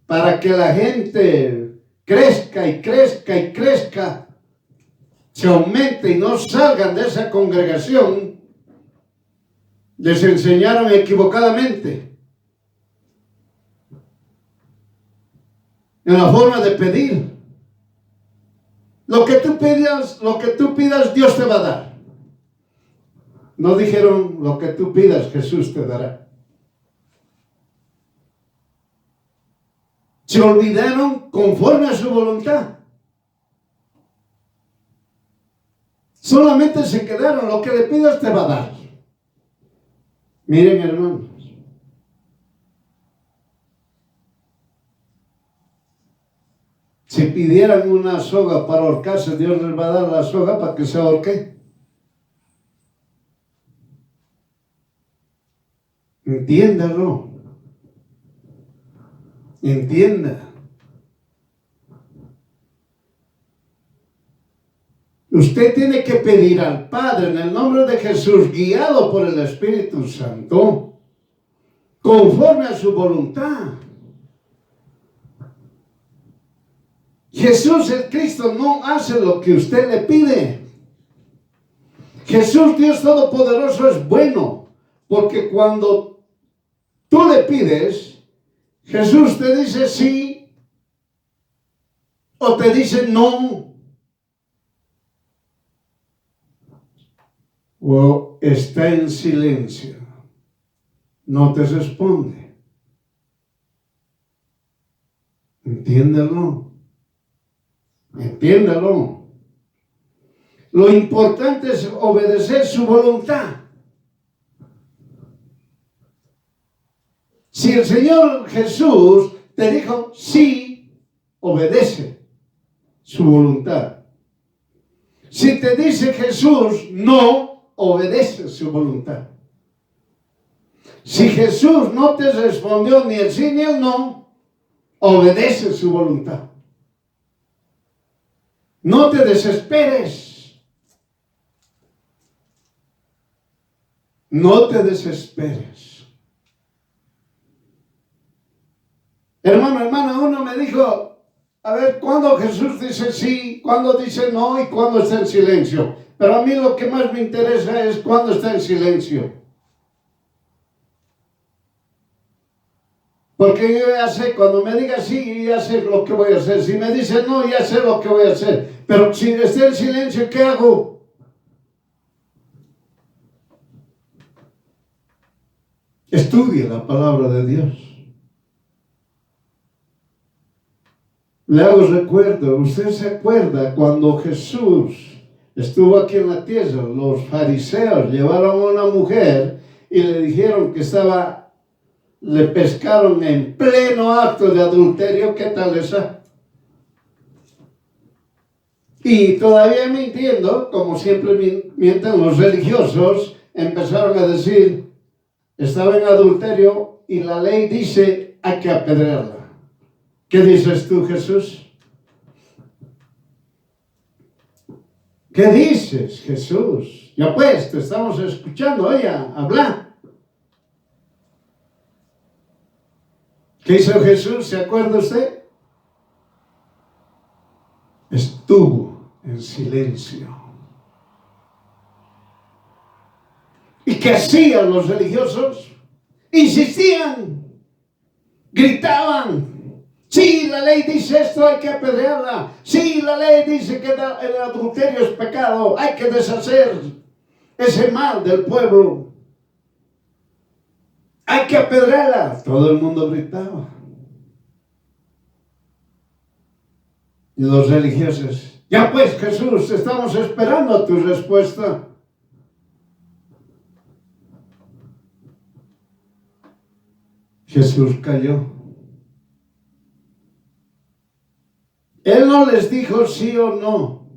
para que la gente crezca y crezca y crezca, se aumente y no salgan de esa congregación, les enseñaron equivocadamente en la forma de pedir. Lo que tú pidas, Dios te va a dar. No dijeron, lo que tú pidas, Jesús te dará. Se olvidaron conforme a su voluntad. Solamente se quedaron, lo que le pidas te va a dar. Miren, hermanos. Si pidieran una soga para ahorcarse, Dios les va a dar la soga para que se ahorque. Entiéndalo. Entienda. Usted tiene que pedir al Padre en el nombre de Jesús, guiado por el Espíritu Santo, conforme a su voluntad. Jesús el Cristo no hace lo que usted le pide. Jesús Dios Todopoderoso es bueno, porque cuando tú le pides, Jesús te dice sí o te dice no, o está en silencio, no te responde. Entiéndelo. Entiéndalo. Lo importante es obedecer su voluntad. Si el Señor Jesús te dijo sí, obedece su voluntad. Si te dice Jesús no, obedece su voluntad. Si Jesús no te respondió ni el sí ni el no, obedece su voluntad. No te desesperes. No te desesperes. Hermano, hermana, uno me dijo, a ver, ¿cuándo Jesús dice sí? ¿Cuándo dice no? ¿Y cuándo está en silencio? Pero a mí lo que más me interesa es cuándo está en silencio. Porque yo ya sé, cuando me diga sí, ya sé lo que voy a hacer. Si me dice no, ya sé lo que voy a hacer. Pero si está en silencio, ¿qué hago? Estudie la palabra de Dios. Le hago recuerdo, usted se acuerda cuando Jesús estuvo aquí en la tierra, los fariseos llevaron a una mujer y le dijeron que le pescaron en pleno acto de adulterio. ¿Qué tal esa? Y todavía mintiendo, como siempre mienten los religiosos, empezaron a decir, estaba en adulterio y la ley dice hay que apedrearla. ¿Qué dices tú, Jesús? ¿Qué dices, Jesús? Ya pues, te estamos escuchando, oye, habla. ¿Qué hizo Jesús? ¿Se acuerda usted? Estuvo en silencio. ¿Y qué hacían los religiosos? Insistían, gritaban. Sí, la ley dice esto, hay que apedrearla. Sí, la ley dice que el adulterio es pecado, hay que deshacer ese mal del pueblo. Hay que apedrearla. Todo el mundo gritaba. Y los religiosos, ya pues Jesús, estamos esperando tu respuesta. Jesús calló. Él no les dijo sí o no.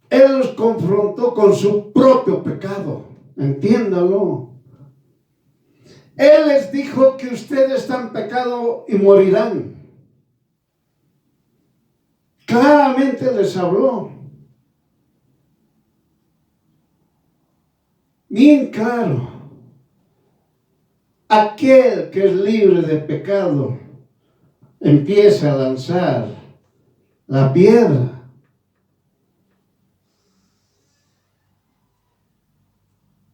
Él los confrontó con su propio pecado. Entiéndalo. Él les dijo que ustedes están en pecado y morirán. Claramente les habló. Bien claro. Aquel que es libre de pecado empieza a lanzar la piedra.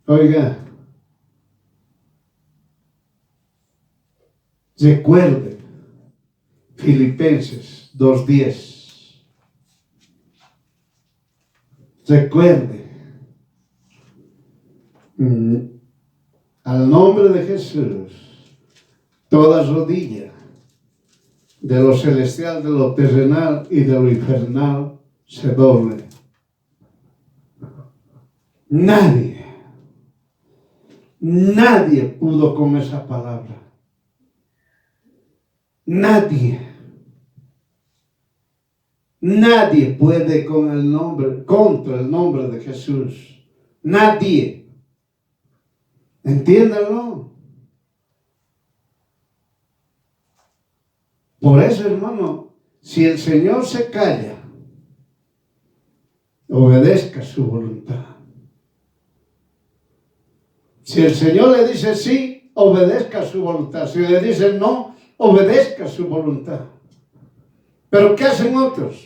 Oiga, recuerde Filipenses 2:10. Recuerde, al nombre de Jesús, toda rodilla de lo celestial, de lo terrenal y de lo infernal se doble. Nadie pudo con esa palabra. Nadie puede con el nombre, contra el nombre de Jesús. Nadie. Entiéndanlo. Por eso, hermano, si el Señor se calla, obedezca su voluntad. Si el Señor le dice sí, obedezca su voluntad. Si le dice no, obedezca su voluntad. Pero ¿qué hacen otros?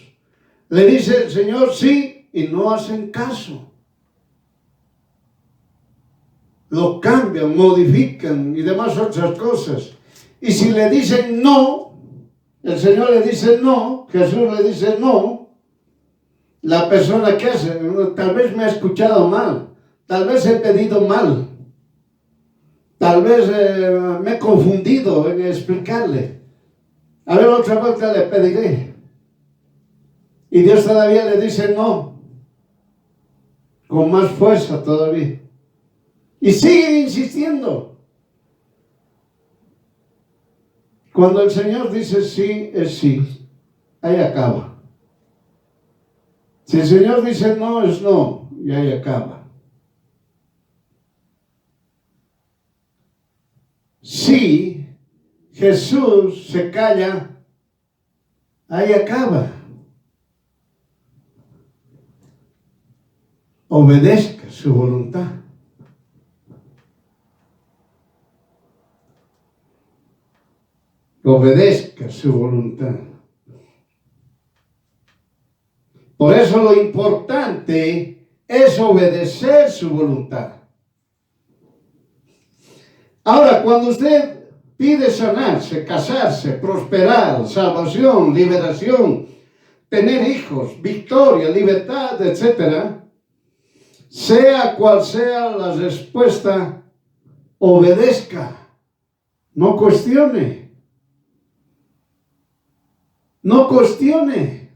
Le dice el Señor sí y no hacen caso. Lo cambian, modifican y demás otras cosas. Y si le dicen no, el Señor le dice no, Jesús le dice no, la persona que hace, tal vez me ha escuchado mal, tal vez he pedido mal, tal vez me he confundido en explicarle. A ver, otra vuelta le pediré. Y Dios todavía le dice no, con más fuerza todavía. Y sigue insistiendo. Cuando el Señor dice sí, es sí. Ahí acaba. Si el Señor dice no, es no. Y ahí acaba. Si Jesús se calla, ahí acaba. Obedezca su voluntad. Obedezca su voluntad. Por eso lo importante es obedecer su voluntad. Ahora, cuando usted pide sanarse, casarse, prosperar, salvación, liberación, tener hijos, victoria, libertad, etc., sea cual sea la respuesta, obedezca, no cuestione. No cuestione.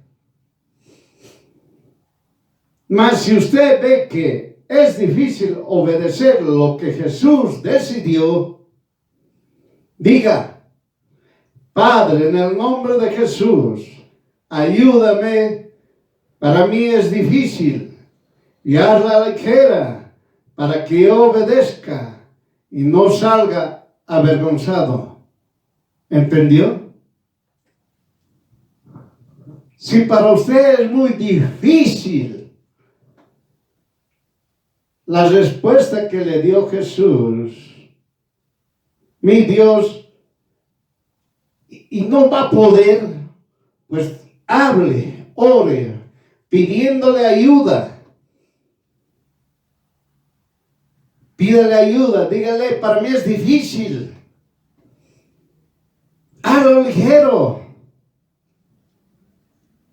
Mas si usted ve que es difícil obedecer lo que Jesús decidió, diga: Padre, en el nombre de Jesús, ayúdame, para mí es difícil, y hazla ligera para que yo obedezca y no salga avergonzado. ¿Entendió? Si para usted es muy difícil la respuesta que le dio Jesús, mi Dios, y no va a poder, pues hable, ore, pidiéndole ayuda. Pídele ayuda, dígale, para mí es difícil. Hazlo ligero,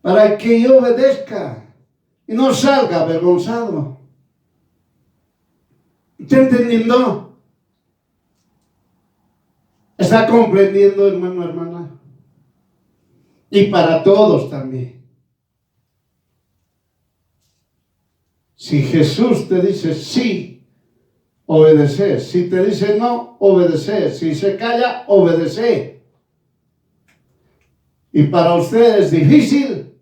para que yo obedezca y no salga avergonzado. ¿Está entendiendo? ¿Está comprendiendo, hermano, hermana? Y para todos también. Si Jesús te dice sí, obedece. Si te dice no, obedece. Si se calla, obedece. Y para usted es difícil,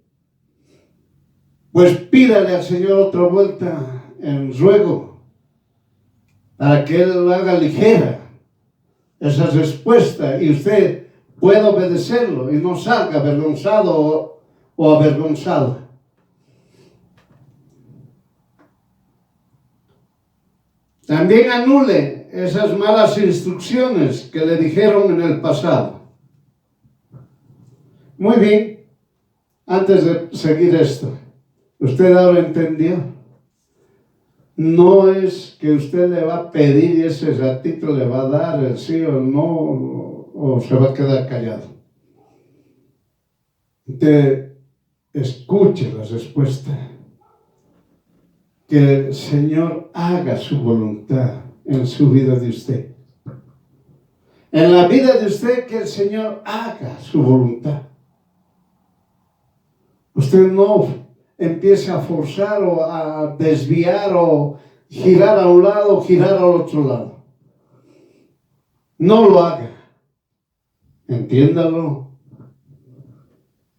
pues pídale al Señor otra vuelta en ruego, para que Él lo haga ligera esa respuesta y usted pueda obedecerlo y no salga avergonzado o avergonzada. También anule esas malas instrucciones que le dijeron en el pasado. Muy bien, antes de seguir esto, usted ahora entendió. No es que usted le va a pedir y ese ratito le va a dar el sí o el no, o se va a quedar callado. Usted escuche la respuesta. Que el Señor haga su voluntad en su vida de usted. En la vida de usted, que el Señor haga su voluntad. Usted no empiece a forzar o a desviar o girar a un lado o girar al otro lado. No lo haga. Entiéndalo.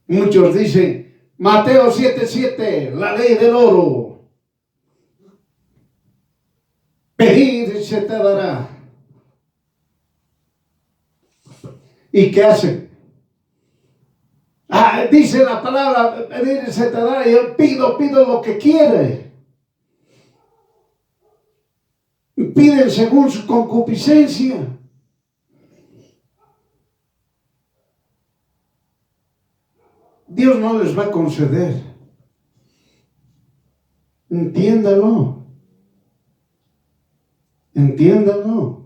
Muchos dicen, Mateo 7:7, la ley del oro. Pedid y se te dará. ¿Y qué hacen? Dice la palabra, pedir y se te dará. Y yo pido lo que quiere. Piden según su concupiscencia. Dios no les va a conceder. Entiéndalo. Entiéndalo.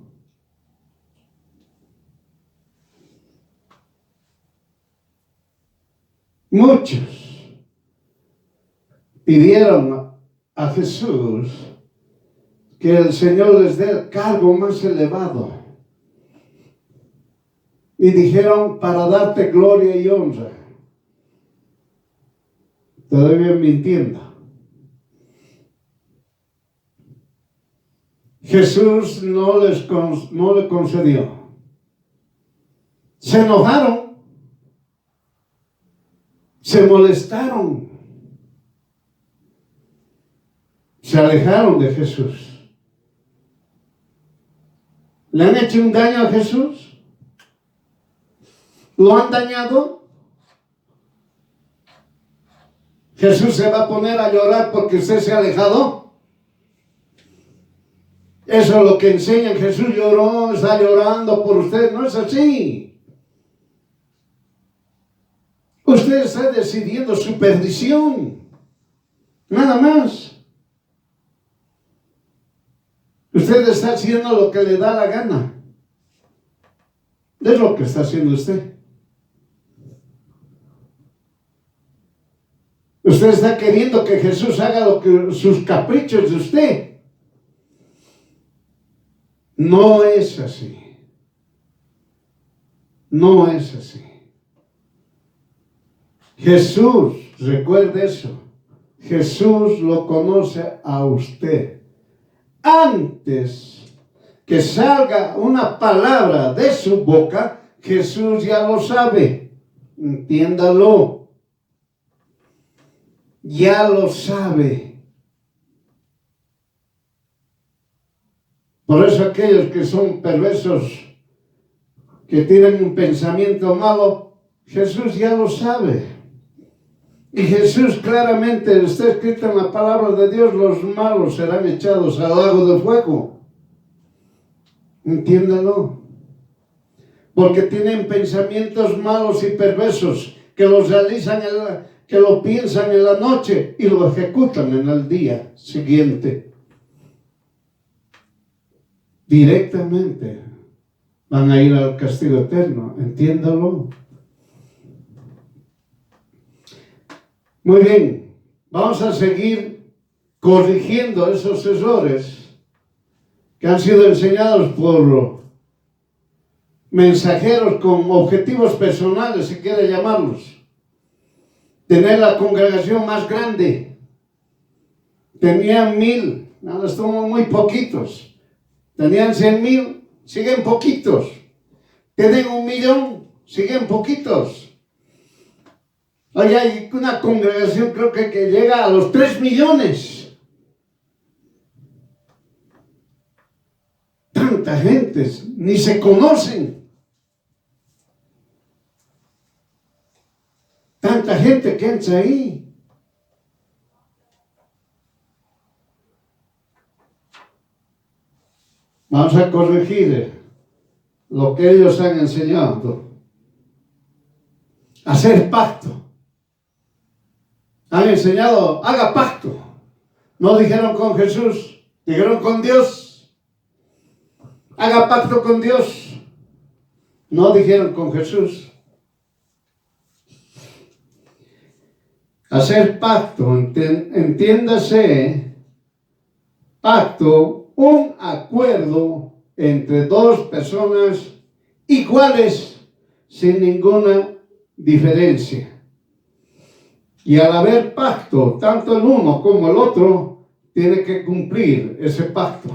Muchos pidieron a Jesús que el Señor les dé el cargo más elevado. Y dijeron, para darte gloria y honra. Todavía mintiendo. Jesús no le concedió. Se enojaron. Se molestaron. Se alejaron de Jesús. ¿Le han hecho un daño a Jesús? ¿Lo han dañado? ¿Jesús se va a poner a llorar porque usted se ha alejado? Eso es lo que enseñan. Jesús lloró, está llorando por usted. No es así. Usted está decidiendo su perdición. Nada más. Usted está haciendo lo que le da la gana. Es lo que está haciendo usted. Usted está queriendo que Jesús haga sus caprichos de usted. No es así. No es así. Jesús, recuerde eso. Jesús lo conoce a usted. Antes que salga una palabra de su boca, Jesús ya lo sabe. Entiéndalo. Ya lo sabe. Por eso aquellos que son perversos, que tienen un pensamiento malo, Jesús ya lo sabe. Y Jesús claramente está escrito en la palabra de Dios, los malos serán echados al lago de fuego. Entiéndalo. Porque tienen pensamientos malos y perversos que los realizan, que lo piensan en la noche y lo ejecutan en el día siguiente. directamente van a ir al castigo eterno. Entiéndalo. Muy bien, vamos a seguir corrigiendo esos errores que han sido enseñados por mensajeros con objetivos personales, si quiere llamarlos. Tener la congregación más grande. Tenían 1000, ahora somos muy poquitos. Tenían 100,000, siguen poquitos. Tienen 1,000,000, siguen poquitos. Hoy hay una congregación, creo que llega a los 3 millones. Tanta gente, ni se conocen. Tanta gente que entra ahí. Vamos a corregir lo que ellos han enseñado. Hacer pacto. Han enseñado, haga pacto. No dijeron con Jesús, dijeron con Dios. Haga pacto con Dios. No dijeron con Jesús. Hacer pacto, entiéndase, pacto, un acuerdo entre dos personas iguales sin ninguna diferencia. Y al haber pacto, tanto el uno como el otro tiene que cumplir ese pacto.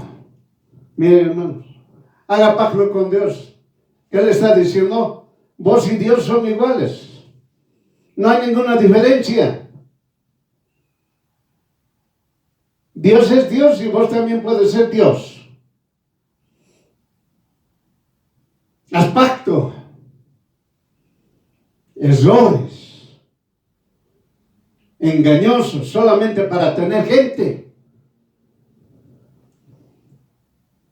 Miren, hermanos, haga pacto con Dios. ¿Qué le está diciendo? Vos y Dios son iguales. No hay ninguna diferencia. Dios es Dios y vos también puedes ser Dios. Haz pacto. Errores. Engañosos solamente para tener gente.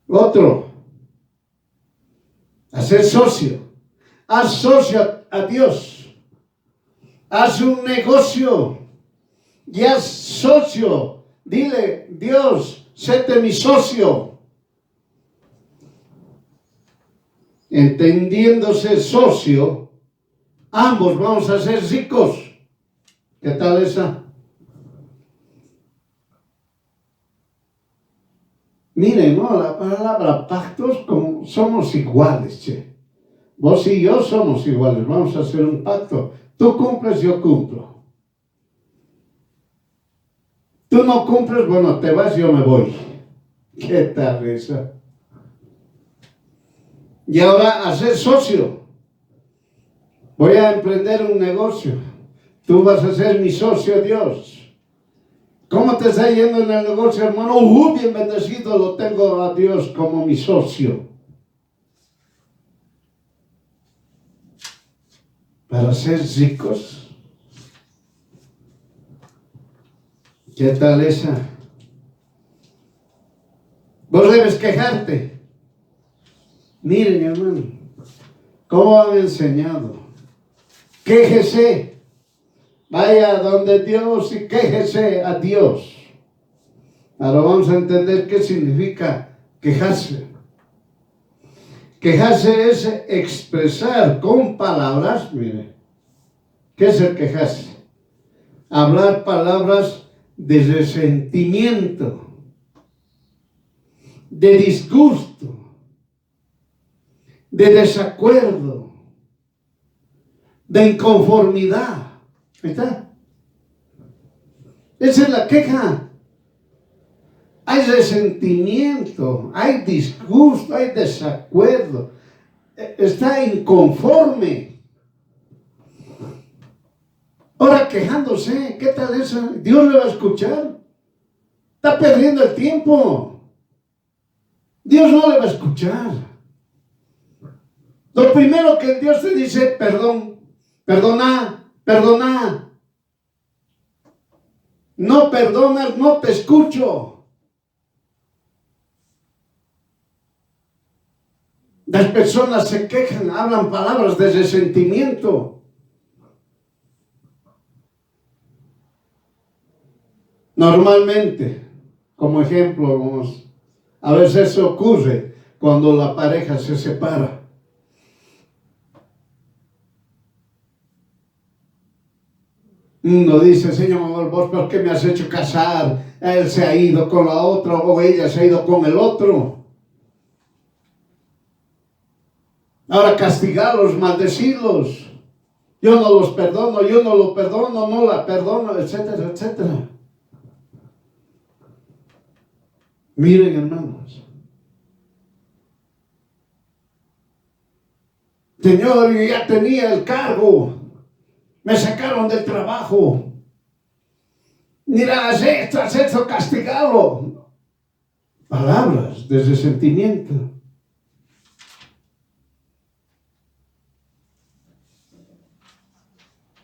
Otro. Hacer socio. Haz socio a Dios. Haz un negocio. Y haz socio. Dile, Dios, séte mi socio. Entendiéndose socio, ambos vamos a ser ricos. ¿Qué tal esa? Miren, ¿no? La palabra pactos, como somos iguales, che. Vos y yo somos iguales, vamos a hacer un pacto. Tú cumples, yo cumplo. Tú no cumples, bueno, te vas, yo me voy. ¿Qué tal esa? Y ahora, hacer socio. Voy a emprender un negocio. Tú vas a ser mi socio, Dios. ¿Cómo te está yendo en el negocio, hermano? Bien bendecido, lo tengo a Dios como mi socio. Para ser ricos. ¿Qué tal esa? Vos debes quejarte. Miren, hermano, ¿cómo han enseñado? Quéjese. Vaya donde Dios y quéjese a Dios. Ahora vamos a entender qué significa quejarse. Quejarse es expresar con palabras, mire. ¿Qué es el quejarse? Hablar palabras de resentimiento, de disgusto, de desacuerdo, de inconformidad. ¿Ahí está? Esa es la queja. Hay resentimiento, hay disgusto, hay desacuerdo. Está inconforme. Ahora quejándose, ¿qué tal eso? Dios le va a escuchar. Está perdiendo el tiempo. Dios no le va a escuchar. Lo primero que Dios te dice, perdón, perdona, perdona. No perdonas, no te escucho. Las personas se quejan, hablan palabras de resentimiento. Normalmente, como ejemplo, a veces eso ocurre. cuando la pareja se separa. Uno dice, Señor, vos por qué me has hecho casar, él se ha ido con la otra o ella se ha ido con el otro. Ahora castigarlos, maldecirlos. Yo no los perdono, yo no lo perdono, no la perdono, etcétera, etcétera. Miren, hermanos. Señor, yo ya tenía el cargo. Me sacaron del trabajo. Mira, has hecho castigarlo. Palabras de resentimiento.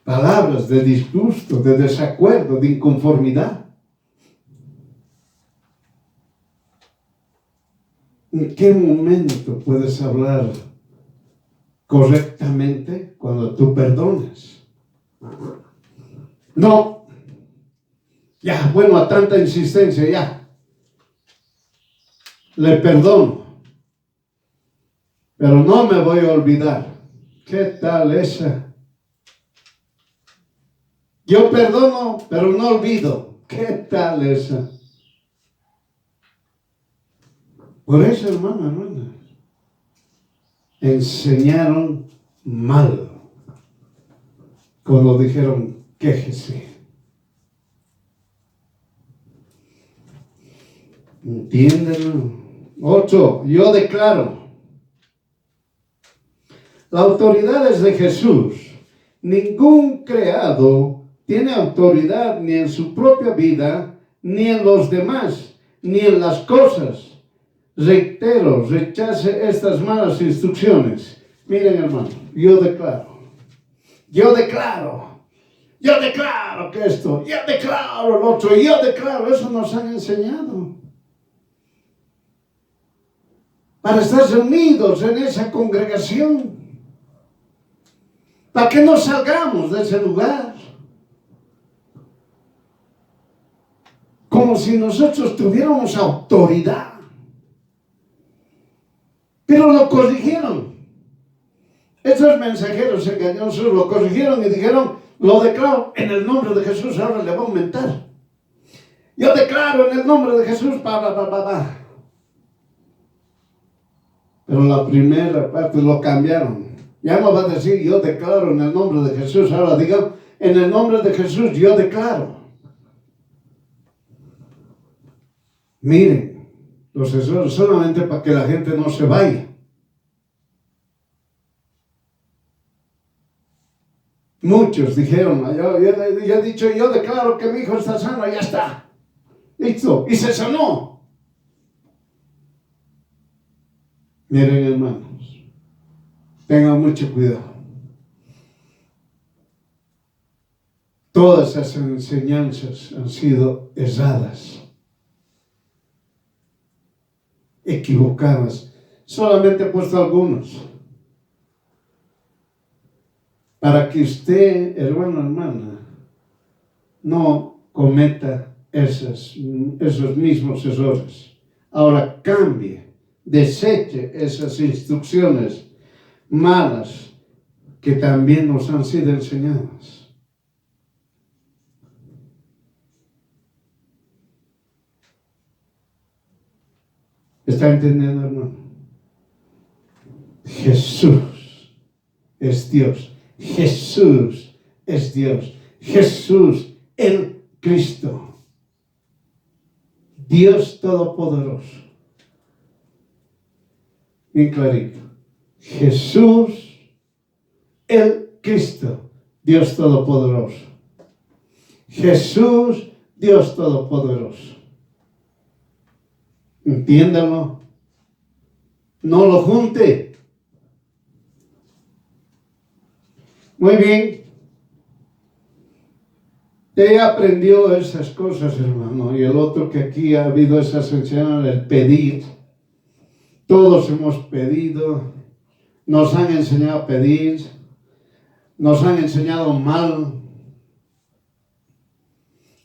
Palabras de disgusto, de desacuerdo, de inconformidad. ¿En qué momento puedes hablar correctamente? Cuando tú perdonas. No. Ya, bueno, a tanta insistencia, ya. Le perdono. Pero no me voy a olvidar. ¿Qué tal esa? Yo perdono, pero no olvido. ¿Qué tal esa? Por eso, hermana, enseñaron mal cuando dijeron quéjese. ¿Entienden? 8. Yo declaro. La autoridad es de Jesús. Ningún creado tiene autoridad ni en su propia vida, ni en los demás, ni en las cosas. Reitero, rechace estas malas instrucciones. Miren, hermano, yo declaro que esto, yo declaro el otro, yo declaro, eso nos han enseñado. Para estar reunidos en esa congregación, para que no salgamos de ese lugar. Como si nosotros tuviéramos autoridad. Pero lo corrigieron. Esos mensajeros engañosos lo corrigieron y dijeron, lo declaro en el nombre de Jesús, ahora le va a aumentar. Yo declaro en el nombre de Jesús, Pero la primera parte lo cambiaron. Ya no va a decir, yo declaro en el nombre de Jesús, ahora digan, en el nombre de Jesús, yo declaro. Miren, los errores solamente para que la gente no se vaya. Muchos dijeron, yo he dicho, yo declaro que mi hijo está sano, ya está. Listo, y se sanó. Miren, hermanos, tengan mucho cuidado. Todas esas enseñanzas han sido erradas, equivocadas. Solamente he puesto algunos. Para que usted, hermana, no cometa esos mismos errores. Ahora cambie, deseche esas instrucciones malas que también nos han sido enseñadas. ¿Está entendiendo, hermano? Jesús es Dios. Jesús es Dios. Jesús, el Cristo. Dios Todopoderoso. Bien clarito. Jesús, el Cristo. Dios Todopoderoso. Jesús, Dios Todopoderoso. Entiéndalo. No lo junte. Muy bien. Usted aprendió esas cosas, hermano. Y el otro que aquí ha habido esas enseñanzas, el pedir. Todos hemos pedido. Nos han enseñado a pedir. Nos han enseñado mal.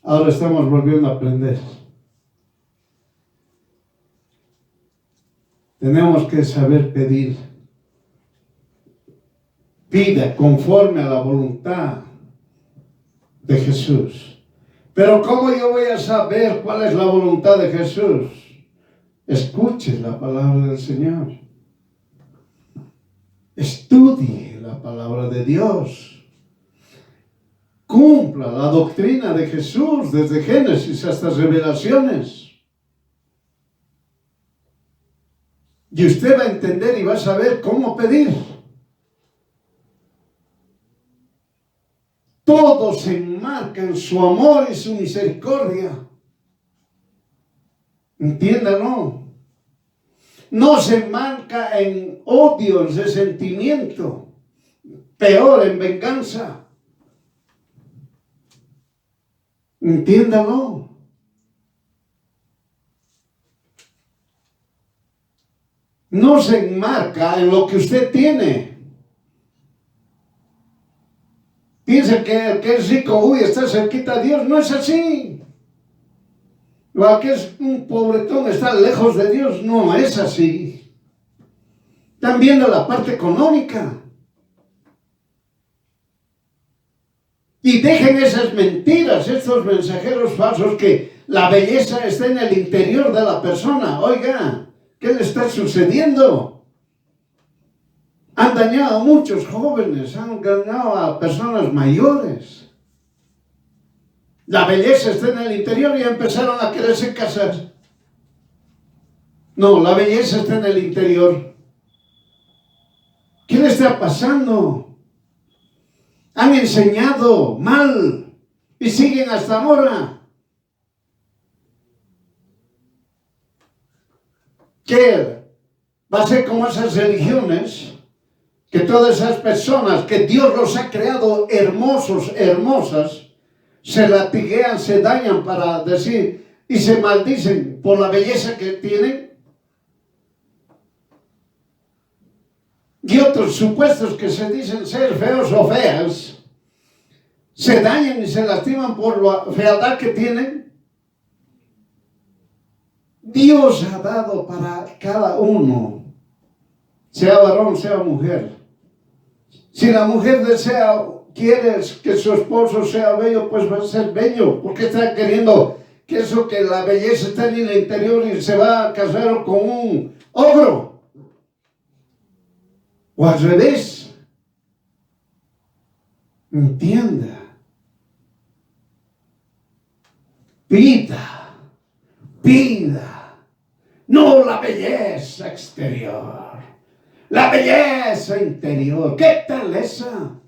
Ahora estamos volviendo a aprender. tenemos que saber pedir. Pida conforme a la voluntad de Jesús. Pero ¿cómo yo voy a saber cuál es la voluntad de Jesús? Escuche la palabra del Señor. Estudie la palabra de Dios. Cumpla la doctrina de Jesús desde Génesis hasta Revelaciones. Y usted va a entender y va a saber cómo pedir. Todo se enmarca en su amor y su misericordia. Entiéndalo. No se enmarca en odio, en resentimiento. Peor, en venganza. Entiéndalo. No se enmarca en lo que usted tiene. Piensa que el que es rico, está cerquita a Dios. No es así. O el que es un pobretón está lejos de Dios. No es así. Están viendo la parte económica. Y dejen esas mentiras, estos mensajeros falsos, que la belleza está en el interior de la persona. Oiga, ¿qué le está sucediendo? Han dañado a muchos jóvenes, han dañado a personas mayores. La belleza está en el interior y empezaron a quererse casar. No, la belleza está en el interior. ¿Qué le está pasando? Han enseñado mal y siguen hasta ahora. ¿Qué va a ser como esas religiones? Que todas esas personas que Dios los ha creado hermosos, hermosas, se latiguean, se dañan para decir y se maldicen por la belleza que tienen. Y otros supuestos que se dicen ser feos o feas, se dañan y se lastiman por la fealdad que tienen. Dios ha dado para cada uno, sea varón, sea mujer. Si la mujer quiere que su esposo sea bello, pues va a ser bello, porque está queriendo que eso, que la belleza está en el interior y se va a casar con un ogro. O al revés. Entienda. Pida. No la belleza exterior. La belleza interior. ¿Qué tal esa?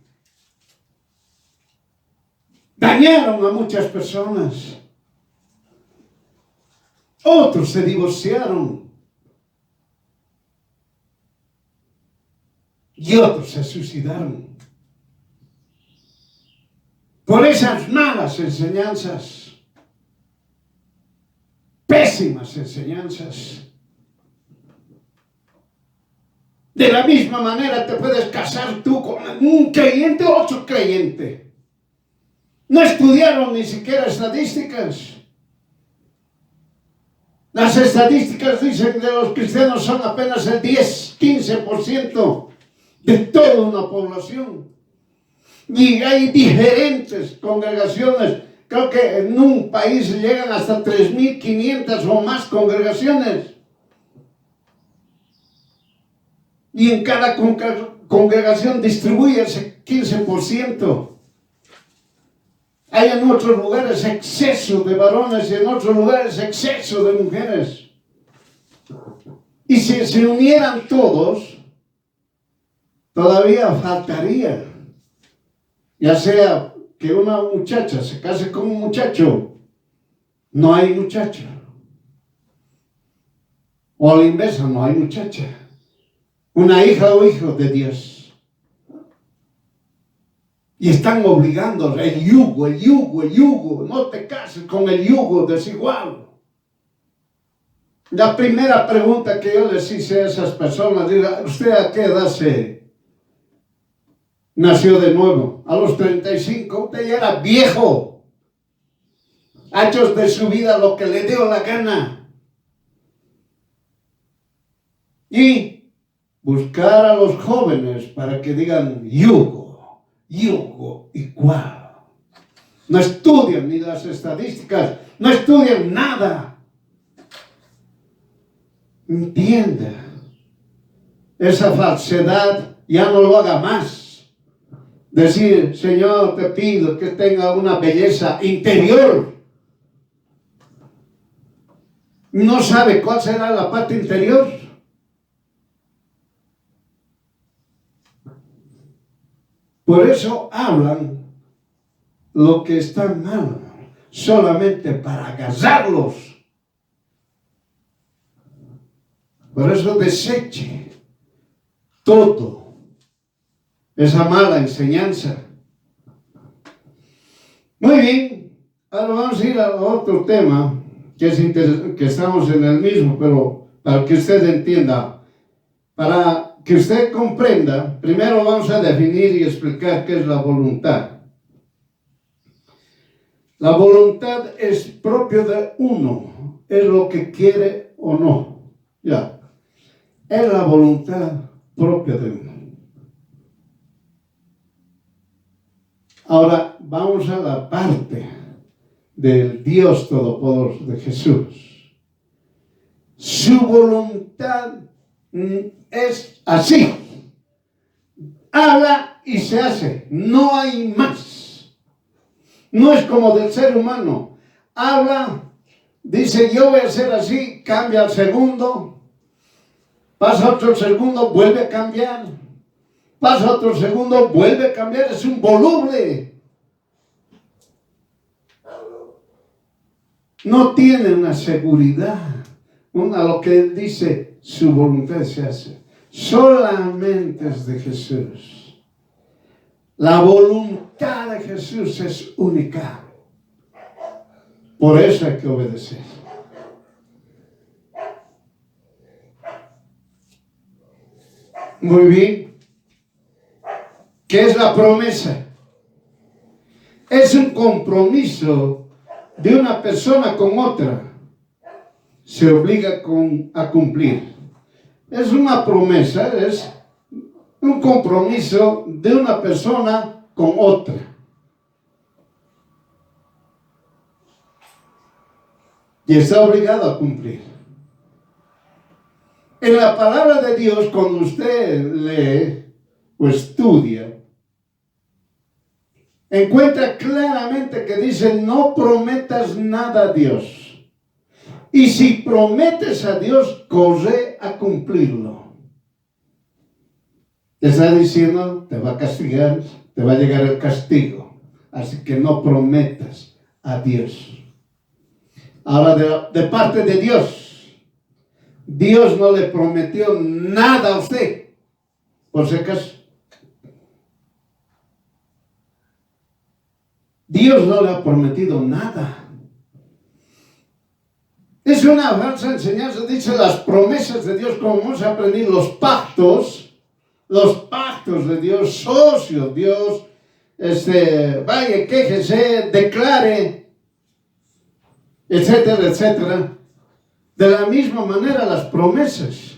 Dañaron a muchas personas. Otros se divorciaron. Y otros se suicidaron. Por esas malas enseñanzas. Pésimas enseñanzas. De la misma manera te puedes casar tú con un creyente o otro creyente. No estudiaron ni siquiera estadísticas. Las estadísticas dicen que los cristianos son apenas el 10-15% de toda una población. Y hay diferentes congregaciones. Creo que en un país llegan hasta 3.500 o más congregaciones. Y en cada congregación distribuye ese 15%. Hay en otros lugares exceso de varones y en otros lugares exceso de mujeres. Y si se unieran todos, todavía faltaría. Ya sea que una muchacha se case con un muchacho, no hay muchacho. O a la inversa, no hay muchacha. Una hija o hijo de Dios. Y están obligando el yugo. No te cases con el yugo desigual. La primera pregunta que yo les hice a esas personas, diga, ¿usted a qué edad se nació de nuevo? A los 35, usted ya era viejo. Ha hecho de su vida lo que le dio la gana. Y buscar a los jóvenes para que digan yugo, yugo igual. No estudian ni las estadísticas, no estudian nada. Entienda, esa falsedad ya no lo haga más. Decir, Señor, te pido que tenga una belleza interior. No sabe cuál será la parte interior. Por eso hablan lo que está mal, solamente para agasarlos. Por eso deseche todo esa mala enseñanza. Muy bien, ahora vamos a ir a otro tema que es interesante, que estamos en el mismo, pero para que usted entienda, para que usted comprenda, primero vamos a definir y explicar qué es la voluntad. La voluntad es propio de uno, es lo que quiere o no. Ya, es la voluntad propia de uno. Ahora vamos a la parte del Dios Todopoderoso, de Jesús. Su voluntad es así. Habla y se hace. No hay más. No es como del ser humano. Habla, dice yo voy a hacer así, cambia al segundo. Pasa otro segundo, vuelve a cambiar. Pasa otro segundo, vuelve a cambiar. Es un voluble. No tiene una seguridad. Lo que él dice, su voluntad se hace. Solamente es de Jesús. La voluntad de Jesús es única. Por eso hay que obedecer. Muy bien. ¿Qué es la promesa? Es un compromiso de una persona con otra. Se obliga a cumplir. Es una promesa, es un compromiso de una persona con otra. Y está obligado a cumplir. En la palabra de Dios, cuando usted lee o estudia, encuentra claramente que dice, no prometas nada a Dios. Y si prometes a Dios, corre a cumplirlo. Te está diciendo, te va a castigar, te va a llegar el castigo. Así que no prometas a Dios. Ahora, de parte de Dios, Dios no le prometió nada a usted, por si acaso. Dios no le ha prometido nada. Es una falsa enseñanza, dice las promesas de Dios, como hemos aprendido, los pactos de Dios, socios, Dios, vaya, quéjese, declare, etcétera, etcétera. De la misma manera las promesas.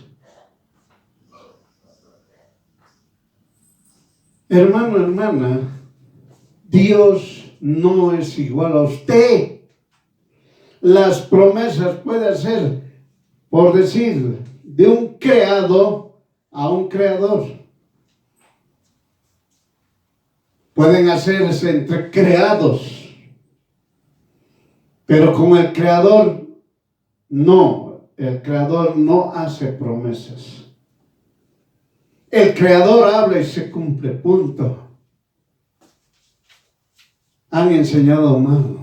Hermano, hermana, Dios no es igual a usted. Las promesas pueden ser, por decir, de un creado a un creador. Pueden hacerse entre creados, pero con el creador no. El creador no hace promesas. El creador habla y se cumple, punto. Han enseñado mal.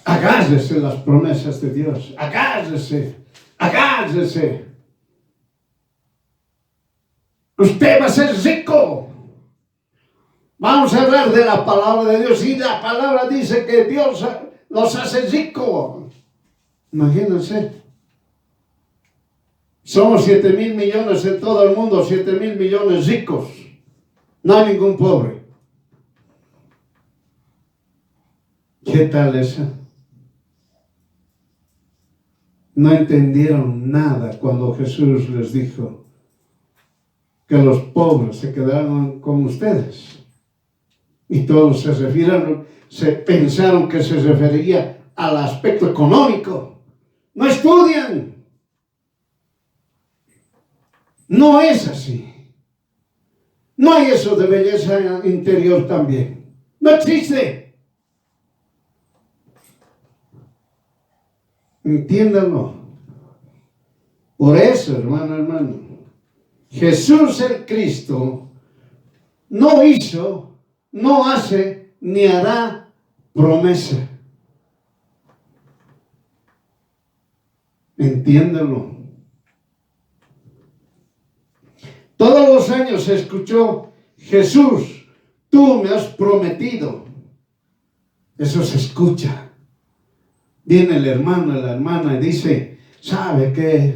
Agárrese las promesas de Dios. Agárrese. Agárrese. Usted va a ser rico. Vamos a hablar de la palabra de Dios. Y la palabra dice que Dios los hace ricos. Imagínense. Somos 7,000 millones en todo el mundo. 7,000 millones ricos. No hay ningún pobre. ¿Qué tal esa? no entendieron nada cuando Jesús les dijo que los pobres se quedaron con ustedes. Y todos se pensaron que se refería al aspecto económico. No estudian. No es así. No hay eso de belleza interior también. No existe. Entiéndanlo. Por eso, hermano, Jesús el Cristo no hizo, no hace, ni hará promesa. Entiéndanlo. Todos los años se escuchó: Jesús, tú me has prometido. Eso se escucha. Viene el hermano, la hermana y dice: ¿sabe qué,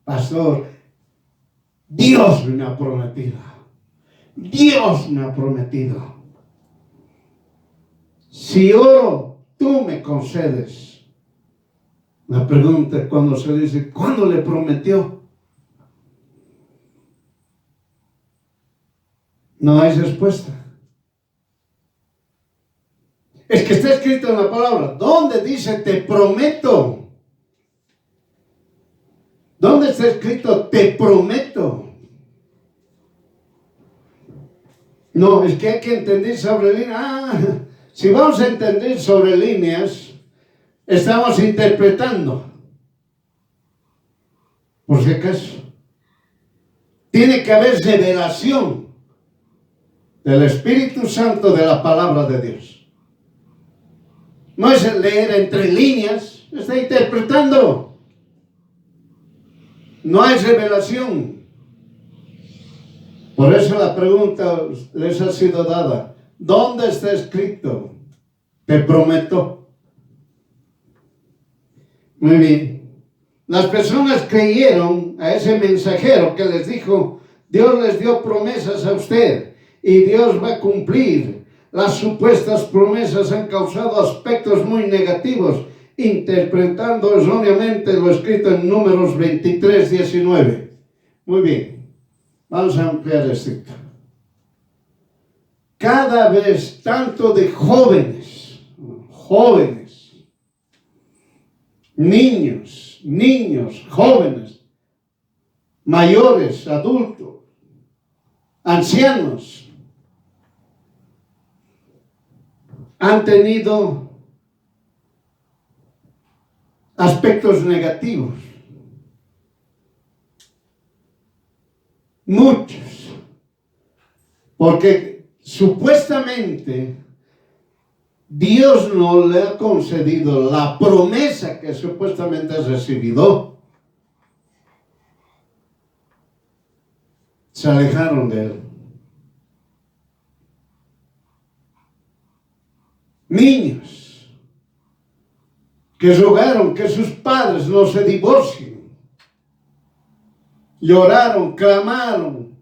pastor? Dios me ha prometido. Dios me ha prometido. Si oro, tú me concedes. La pregunta es cuando se dice: ¿cuándo le prometió? No hay respuesta. Es que está escrito en la palabra. ¿Dónde dice te prometo? ¿Dónde está escrito te prometo? No, es que hay que entender sobre líneas. Si vamos a entender sobre líneas, estamos interpretando. Por si acaso. Tiene que haber revelación del Espíritu Santo de la palabra de Dios. No es el leer entre líneas, está interpretando. No hay revelación. Por eso la pregunta les ha sido dada: ¿dónde está escrito te prometo? Muy bien. Las personas creyeron a ese mensajero que les dijo: Dios les dio promesas a usted y Dios va a cumplir. Las supuestas promesas han causado aspectos muy negativos, interpretando erróneamente lo escrito en Números 23:19. Muy bien, vamos a ampliar esto. Cada vez tanto de jóvenes, niños, jóvenes, mayores, adultos, ancianos, han tenido aspectos negativos. Muchos. Porque supuestamente Dios no le ha concedido la promesa que supuestamente ha recibido. Se alejaron de él. Niños que rogaron que sus padres no se divorcien. Lloraron, clamaron,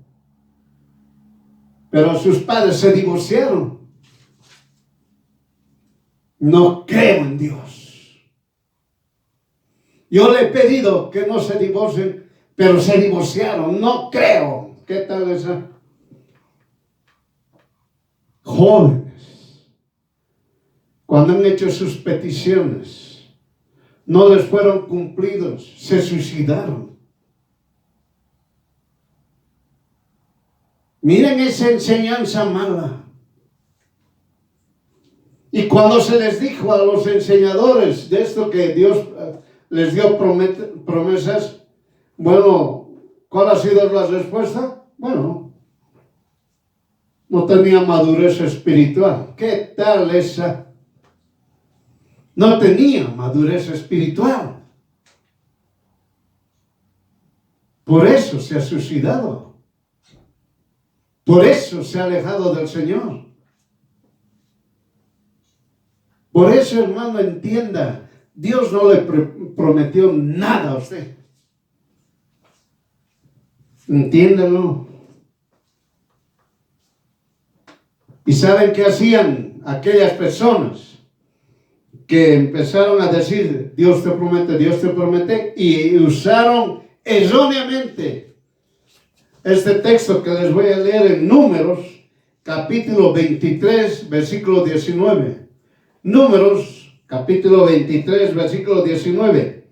pero sus padres se divorciaron. No creo en Dios. Yo le he pedido que no se divorcien, pero se divorciaron. No creo. ¿Qué tal esa? Jóvenes, cuando han hecho sus peticiones, no les fueron cumplidos, se suicidaron. Miren esa enseñanza mala. Y cuando se les dijo a los enseñadores de esto que Dios les dio promesas, bueno, ¿cuál ha sido la respuesta? Bueno, no tenía madurez espiritual. ¿Qué tal esa? No tenía madurez espiritual. Por eso se ha suicidado. Por eso se ha alejado del Señor. Por eso, hermano, entienda, Dios no le prometió nada a usted. Entiéndanlo. ¿Y saben qué hacían aquellas personas que empezaron a decir, Dios te promete, y usaron erróneamente este texto que les voy a leer en Números, capítulo 23, versículo 19. Números, capítulo 23, versículo 19.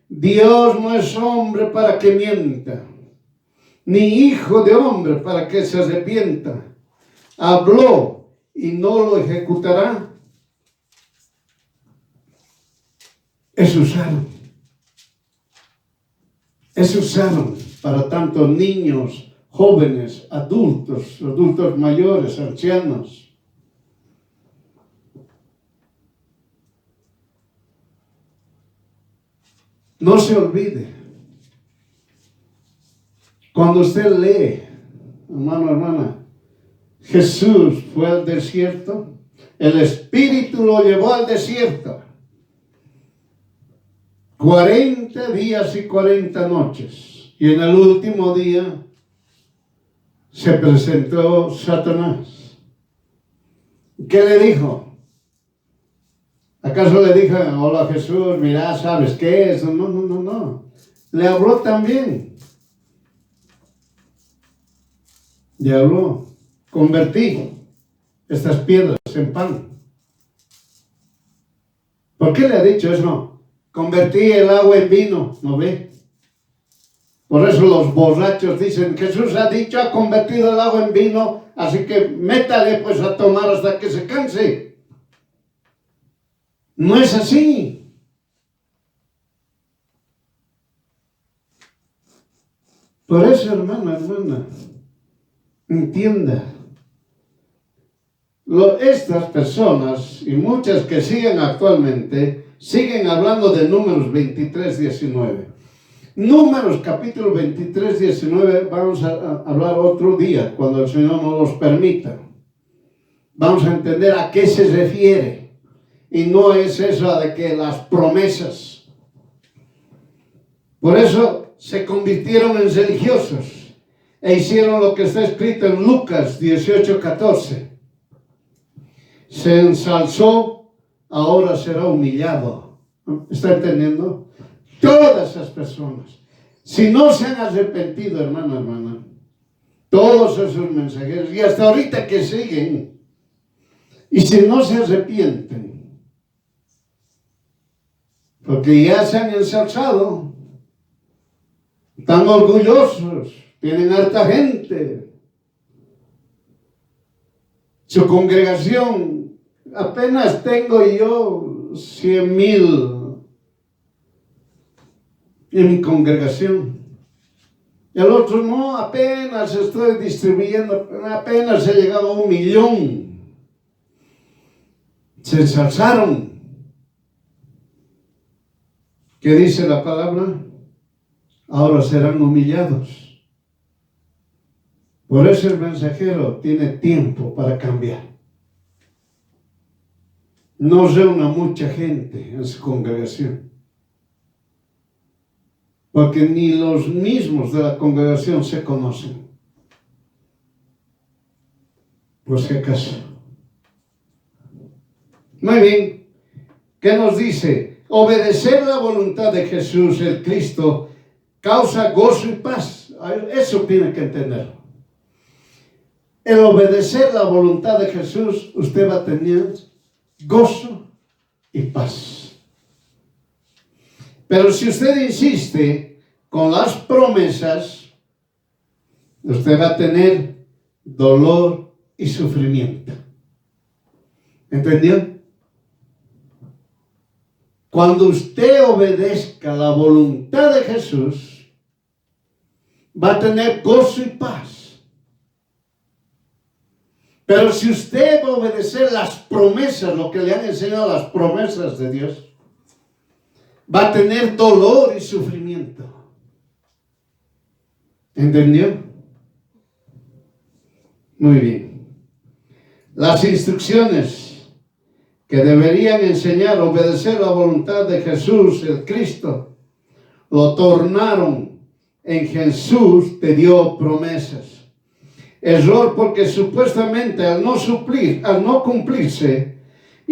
Dios no es hombre para que mienta, ni hijo de hombre para que se arrepienta. Habló y no lo ejecutará. Es usado para tanto niños, jóvenes, adultos mayores, ancianos. No se olvide, cuando usted lee, hermano, hermana, Jesús fue al desierto, el Espíritu lo llevó al desierto. 40 días y 40 noches. Y en el último día se presentó Satanás. ¿Qué le dijo? ¿Acaso le dijo, hola Jesús, mira, ¿sabes qué es? No. Le habló también. Le habló. Convertí estas piedras en pan. ¿Por qué le ha dicho eso? Convertí el agua en vino, ¿no ve? Por eso los borrachos dicen, Jesús ha dicho, ha convertido el agua en vino, así que métale pues a tomar hasta que se canse. No es así. Por eso, hermana, entienda. Estas personas, y muchas que siguen actualmente, siguen hablando de Números 23, 19. Números capítulo 23, 19, vamos a hablar otro día, cuando el Señor nos los permita. Vamos a entender a qué se refiere. Y no es eso de que las promesas. Por eso se convirtieron en religiosos e hicieron lo que está escrito en Lucas 18, 14. Se ensalzó, ahora será humillado. ¿Está entendiendo? Todas esas personas, si no se han arrepentido, hermana, todos esos mensajeros, y hasta ahorita que siguen, y si no se arrepienten, porque ya se han ensalzado, están orgullosos, tienen harta gente, su congregación, apenas tengo yo 100,000 en mi congregación. El otro no, apenas estoy distribuyendo, apenas he llegado a 1,000,000. Se ensalzaron. ¿Qué dice la palabra? Ahora serán humillados. Por eso el mensajero tiene tiempo para cambiar. No reúna mucha gente en su congregación, porque ni los mismos de la congregación se conocen. Por si acaso. Muy bien. ¿Qué nos dice? Obedecer la voluntad de Jesús, el Cristo, causa gozo y paz. Eso tiene que entender. El obedecer la voluntad de Jesús, usted va a tener gozo y paz. Pero si usted insiste con las promesas, usted va a tener dolor y sufrimiento. ¿Entendió? Cuando usted obedezca la voluntad de Jesús, va a tener gozo y paz. Pero si usted va a obedecer las promesas, lo que le han enseñado las promesas de Dios, va a tener dolor y sufrimiento. ¿Entendió? Muy bien. Las instrucciones que deberían enseñar a obedecer la voluntad de Jesús, el Cristo, lo tornaron en Jesús te dio promesas. Error, porque supuestamente al no cumplirse,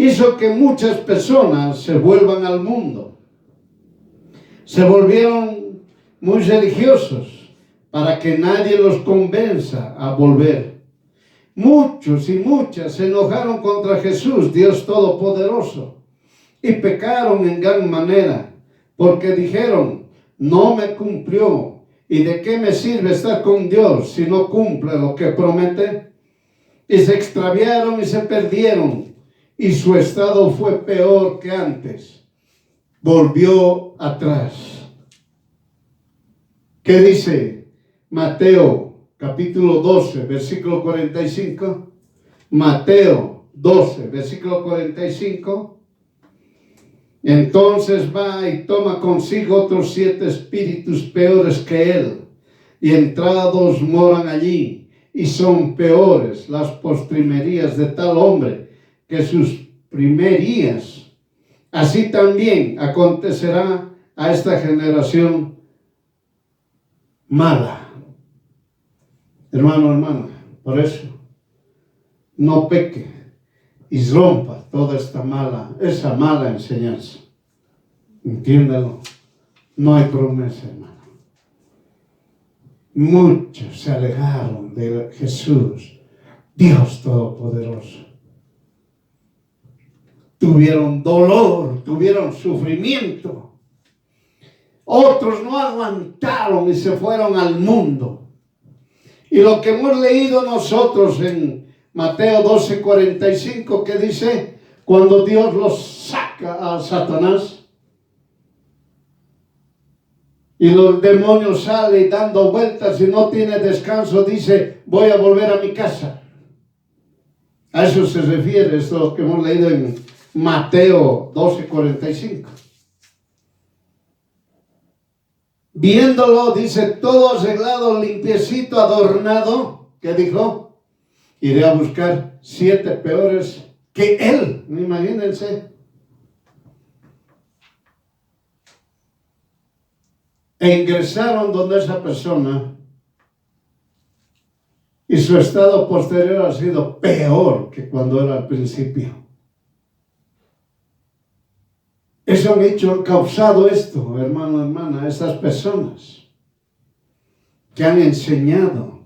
hizo que muchas personas se vuelvan al mundo. Se volvieron muy religiosos para que nadie los convenza a volver. Muchos y muchas se enojaron contra Jesús, Dios Todopoderoso, y pecaron en gran manera, porque dijeron: no me cumplió, ¿y de qué me sirve estar con Dios si no cumple lo que promete? Y se extraviaron y se perdieron, y su estado fue peor que antes. Volvió atrás. ¿Qué dice Mateo capítulo 12, versículo 45? Mateo 12, versículo 45. Entonces va y toma consigo otros 7 espíritus peores que él, y entrados moran allí, y son peores las postrimerías de tal hombre que sus primerías. Así también acontecerá a esta generación mala. Hermano, hermana, por eso no peque y rompa toda esa mala enseñanza. Entiéndalo. No hay promesa, hermano. Muchos se alejaron de Jesús, Dios Todopoderoso. Tuvieron dolor, tuvieron sufrimiento. Otros no aguantaron y se fueron al mundo. Y lo que hemos leído nosotros en Mateo 12, 45, que dice, cuando Dios los saca a Satanás y los demonios salen dando vueltas y no tiene descanso, dice: voy a volver a mi casa. A eso se refiere esto que hemos leído en Mateo 12, 45. Viéndolo, dice, todo arreglado, limpiecito, adornado, ¿qué dijo? Iré a buscar 7 peores que él. Imagínense. E ingresaron donde esa persona y su estado posterior ha sido peor que cuando era al principio. Eso han causado esto, hermano, hermana, estas personas que han enseñado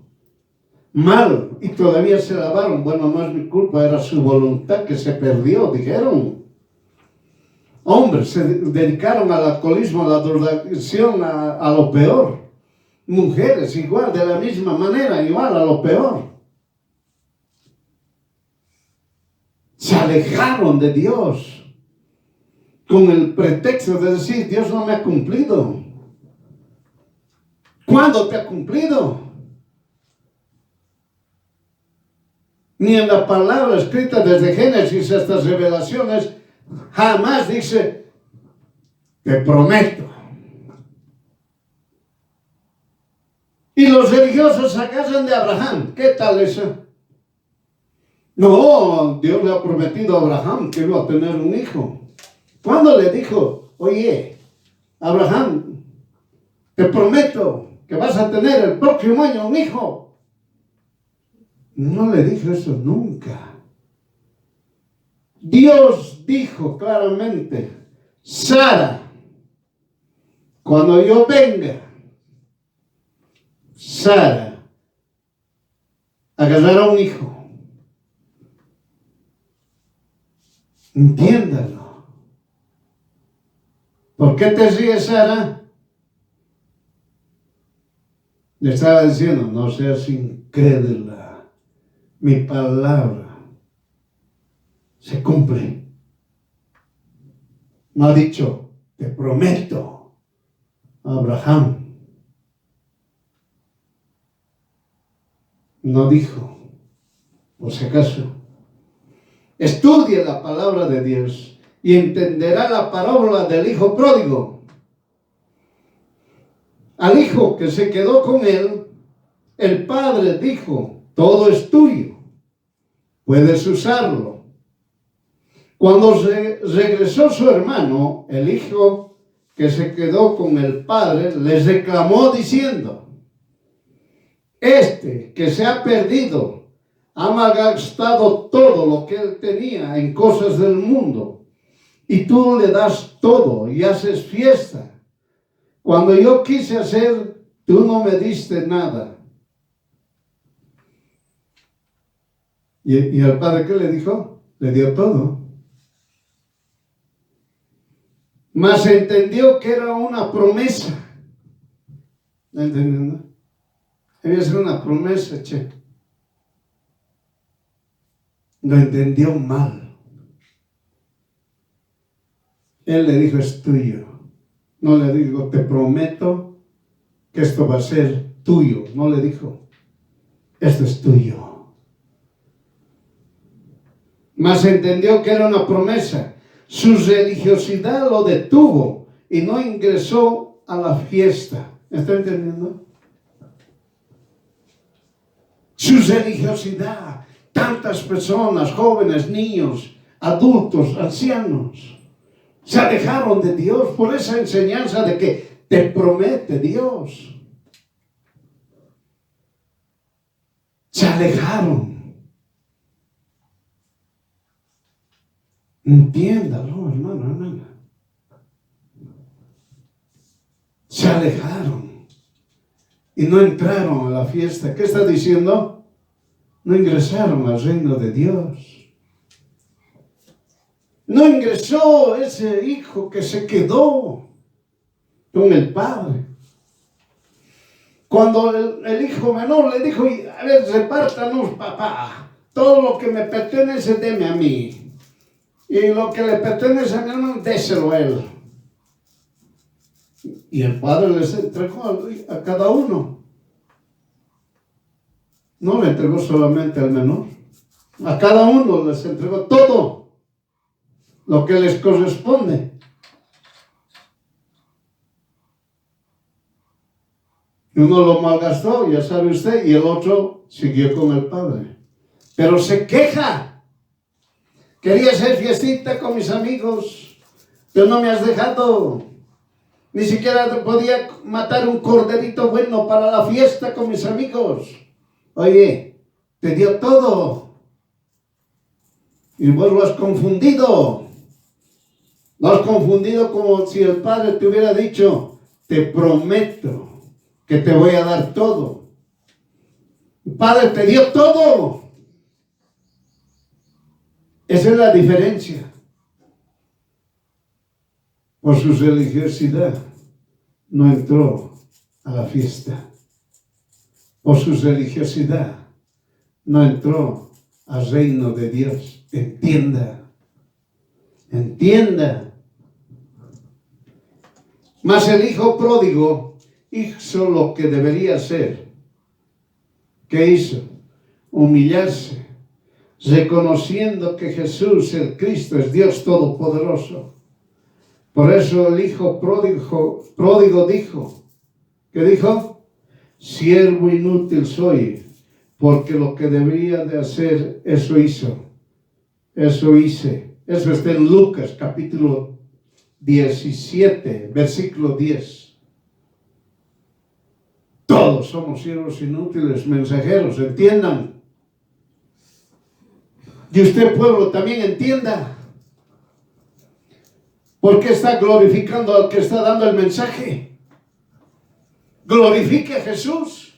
mal y todavía se lavaron. Bueno, no es mi culpa, era su voluntad que se perdió, dijeron. Hombres se dedicaron al alcoholismo, a la drogadicción, a lo peor. Mujeres igual, de la misma manera, igual a lo peor. Se alejaron de Dios con el pretexto de decir: Dios no me ha cumplido. ¿Cuándo te ha cumplido? Ni en la palabra escrita desde Génesis hasta Revelaciones jamás dice: te prometo. Y los religiosos se agarran de Abraham. ¿Qué tal eso? No, Dios le ha prometido a Abraham que iba a tener un hijo. ¿Cuándo le dijo: oye, Abraham, te prometo que vas a tener el próximo año un hijo? No le dijo eso nunca. Dios dijo claramente: Sara, cuando yo venga, Sara agarrará un hijo. Entiéndalo. ¿Por qué te ríes, Sara? Le estaba diciendo: no seas incrédula, mi palabra se cumple. No ha dicho: te prometo, Abraham. No dijo, por si acaso. Estudie la palabra de Dios y entenderá la parábola del hijo pródigo. Al hijo que se quedó con él, el padre dijo: todo es tuyo, puedes usarlo. Cuando regresó su hermano, el hijo que se quedó con el padre, les reclamó diciendo: este que se ha perdido ha malgastado todo lo que él tenía en cosas del mundo y tú le das todo y haces fiesta. Cuando yo quise hacer, tú no me diste nada. ¿Y al padre qué le dijo? Le dio todo. Mas entendió que era una promesa. ¿Entendiendo? Debía ser una promesa, che. Lo entendió mal. Él le dijo, es tuyo. No le dijo, te prometo que esto va a ser tuyo. No le dijo, esto es tuyo. Mas entendió que era una promesa. Su religiosidad lo detuvo y no ingresó a la fiesta. ¿Está entendiendo? Su religiosidad. Tantas personas, jóvenes, niños, adultos, ancianos, se alejaron de Dios por esa enseñanza de que te promete Dios. Se alejaron. Entiéndalo, hermano, hermana. Se alejaron y no entraron a la fiesta. ¿Qué está diciendo? No ingresaron al reino de Dios. No ingresó ese hijo que se quedó con el padre. Cuando el hijo menor le dijo, a ver, repártanos, papá, todo lo que me pertenece, deme a mí. Y lo que le pertenece a mi hermano, déselo a él. Y el padre les entregó a cada uno. No le entregó solamente al menor. A cada uno les entregó todo lo que les corresponde. Uno lo malgastó, ya sabe usted, y el otro siguió con el padre. Pero se queja. Quería hacer fiestita con mis amigos, pero no me has dejado. Ni siquiera podía matar un corderito bueno para la fiesta con mis amigos. Oye, te dio todo. Y vos lo has confundido. Lo has confundido como si el padre te hubiera dicho, te prometo que te voy a dar todo. El padre te dio todo. Esa es la diferencia. Por su religiosidad no entró a la fiesta. Por su religiosidad no entró al reino de Dios. Entienda. Entienda. Mas el hijo pródigo hizo lo que debería hacer. ¿Qué hizo? Humillarse, reconociendo que Jesús, el Cristo, es Dios Todopoderoso. Por eso el hijo pródigo dijo, ¿qué dijo? Siervo inútil soy, porque lo que debería de hacer, eso hizo. Eso hice. Eso está en Lucas, capítulo 17, versículo 10. Todos somos siervos inútiles, mensajeros, entiendan. Y usted, pueblo, también entienda. ¿Por qué está glorificando al que está dando el mensaje? Glorifique a Jesús.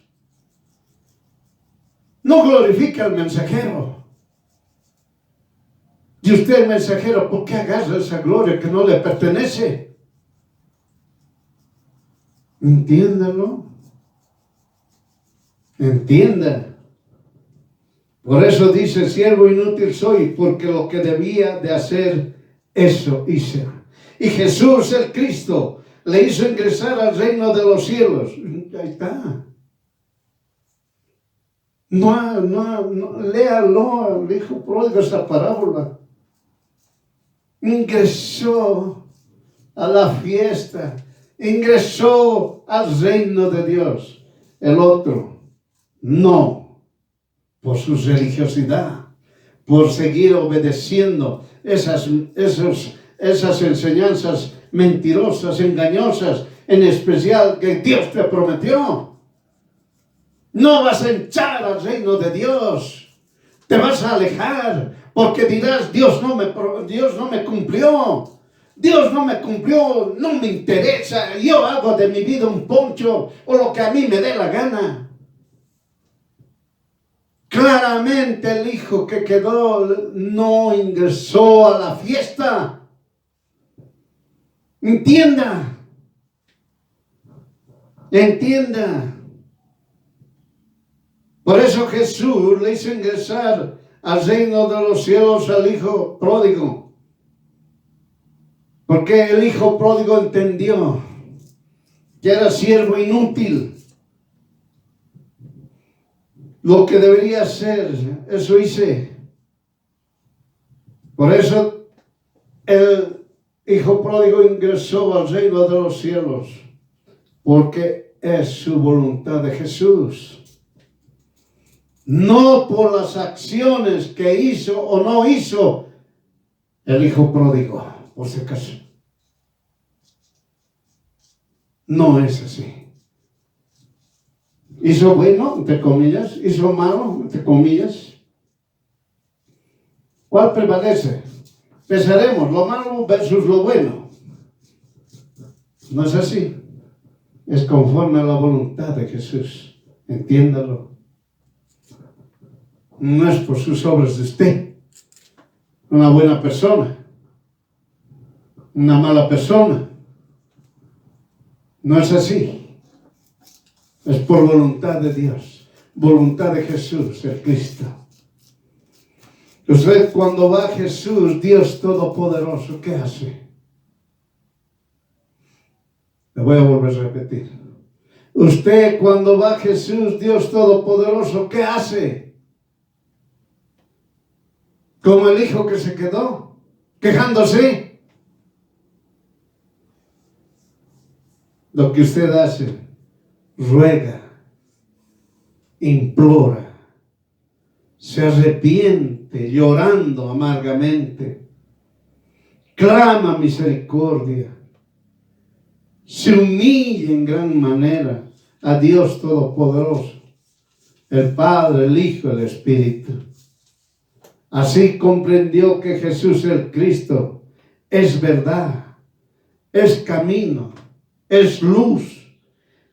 No glorifique al mensajero. Y usted, mensajero, ¿por qué agarra esa gloria que no le pertenece? Entiéndalo. Entienda. Por eso dice, siervo inútil soy, porque lo que debía de hacer, eso hice. Y Jesús, el Cristo, le hizo ingresar al reino de los cielos. Ahí está. No, léalo al hijo pródigo esta parábola. Ingresó a la fiesta, ingresó al reino de Dios. El otro, no, por su religiosidad, por seguir obedeciendo esas enseñanzas mentirosas, engañosas, en especial que Dios te prometió. No vas a entrar al reino de Dios. Te vas a alejar porque dirás, Dios no me cumplió. Dios no me cumplió, no me interesa. Yo hago de mi vida un poncho o lo que a mí me dé la gana. Claramente el hijo que quedó no ingresó a la fiesta. Entienda. Por eso Jesús le hizo ingresar al reino de los cielos al hijo pródigo. Porque el hijo pródigo entendió que era siervo inútil. Lo que debería hacer, eso hice. Por eso el hijo pródigo ingresó al reino de los cielos. Porque es su voluntad de Jesús. No por las acciones que hizo o no hizo el hijo pródigo, por si acaso. No es así. Hizo bueno, entre comillas, hizo malo, entre comillas. ¿Cuál prevalece? Pensaremos lo malo versus lo bueno. No es así. Es conforme a la voluntad de Jesús. Entiéndalo. No es por sus obras de usted. Una buena persona. Una mala persona. No es así. Es por voluntad de Dios. Voluntad de Jesús, el Cristo. Usted cuando va a Jesús, Dios Todopoderoso, ¿qué hace? Le voy a volver a repetir. Usted cuando va a Jesús, Dios Todopoderoso, ¿qué hace? Como el hijo que se quedó, quejándose. Lo que usted hace, ruega, implora, se arrepiente, llorando amargamente, clama misericordia, se humilla en gran manera a Dios Todopoderoso, el Padre, el Hijo, el Espíritu. Así comprendió que Jesús el Cristo es verdad, es camino, es luz,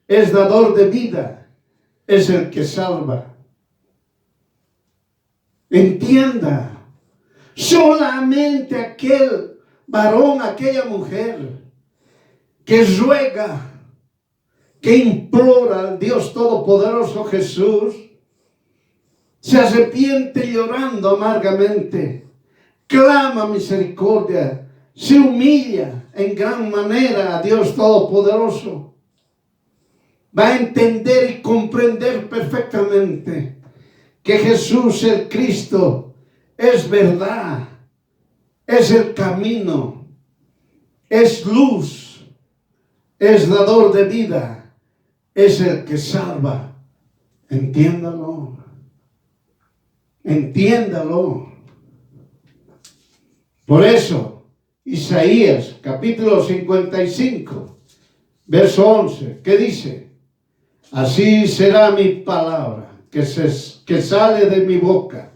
es dador de vida, es el que salva. Entienda, solamente aquel varón, aquella mujer que ruega, que implora al Dios Todopoderoso Jesús, se arrepiente llorando amargamente, clama misericordia, se humilla en gran manera a Dios Todopoderoso, va a entender y comprender perfectamente que Jesús el Cristo es verdad, es el camino, es luz, es dador de vida, es el que salva. Entiéndalo. Entiéndalo. Por eso, Isaías, capítulo 55, verso 11, ¿qué dice? Así será mi palabra que sale de mi boca.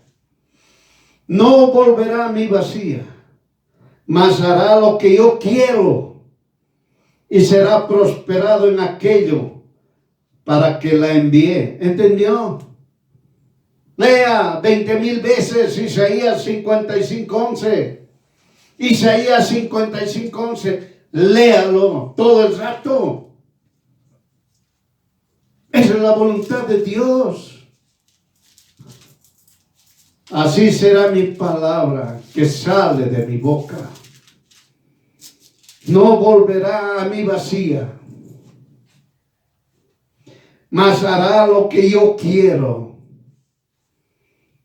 No volverá a mí vacía, mas hará lo que yo quiero y será prosperado en aquello para que la envíe. ¿Entendió? Lea 20,000 veces Isaías 55:11. Isaías 55:11. Léalo todo el rato. Esa es la voluntad de Dios. Así será mi palabra que sale de mi boca. No volverá a mí vacía, mas hará lo que yo quiero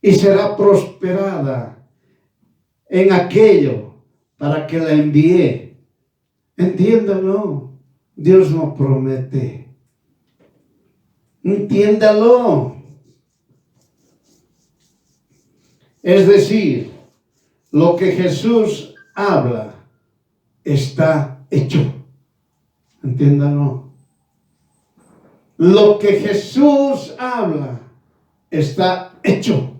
y será prosperada en aquello para que la envíe. Entiéndalo. Dios no promete. Entiéndalo. Es decir, lo que Jesús habla está hecho. Entiéndalo. Lo que Jesús habla está hecho.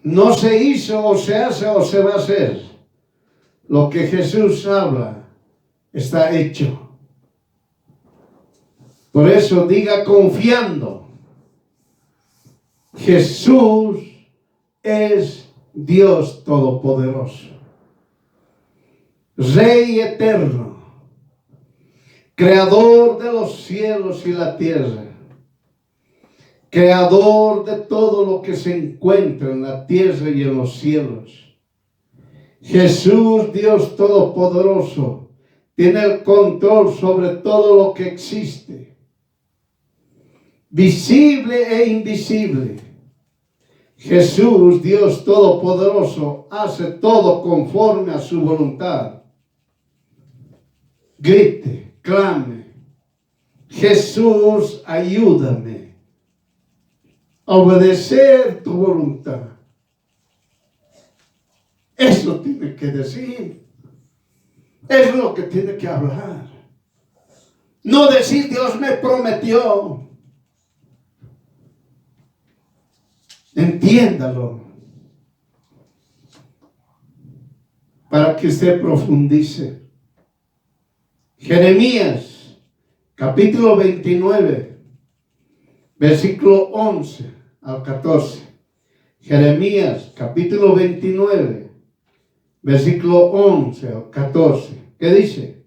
no se hizo o se hace o se va a hacer. Lo que Jesús habla está hecho. Por eso diga confiando. Jesús es Dios Todopoderoso, Rey eterno, Creador de los cielos y la tierra, Creador de todo lo que se encuentra en la tierra y en los cielos. Jesús, Dios Todopoderoso, tiene el control sobre todo lo que existe, visible e invisible. Jesús, Dios Todopoderoso, hace todo conforme a su voluntad. Grite, clame: Jesús, ayúdame a obedecer tu voluntad. Eso tiene que decir. Es lo que tiene que hablar. No decir: Dios me prometió. Entiéndalo, para que usted profundice. Jeremías, capítulo 29, versículo 11 al 14. Jeremías, capítulo 29, versículo 11 al 14. ¿Qué dice?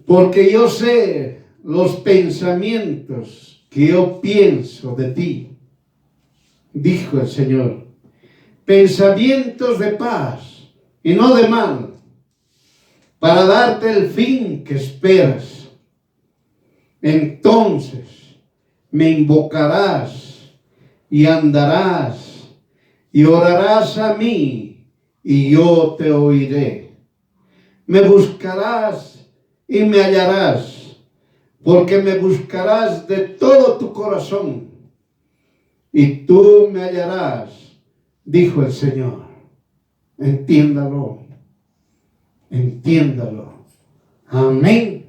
Porque yo sé los pensamientos que yo pienso de ti, dijo el Señor, pensamientos de paz y no de mal, para darte el fin que esperas. Entonces me invocarás y andarás y orarás a mí y yo te oiré. Me buscarás y me hallarás, porque me buscarás de todo tu corazón. Y tú me hallarás, dijo el Señor. Entiéndalo. Entiéndalo. Amén.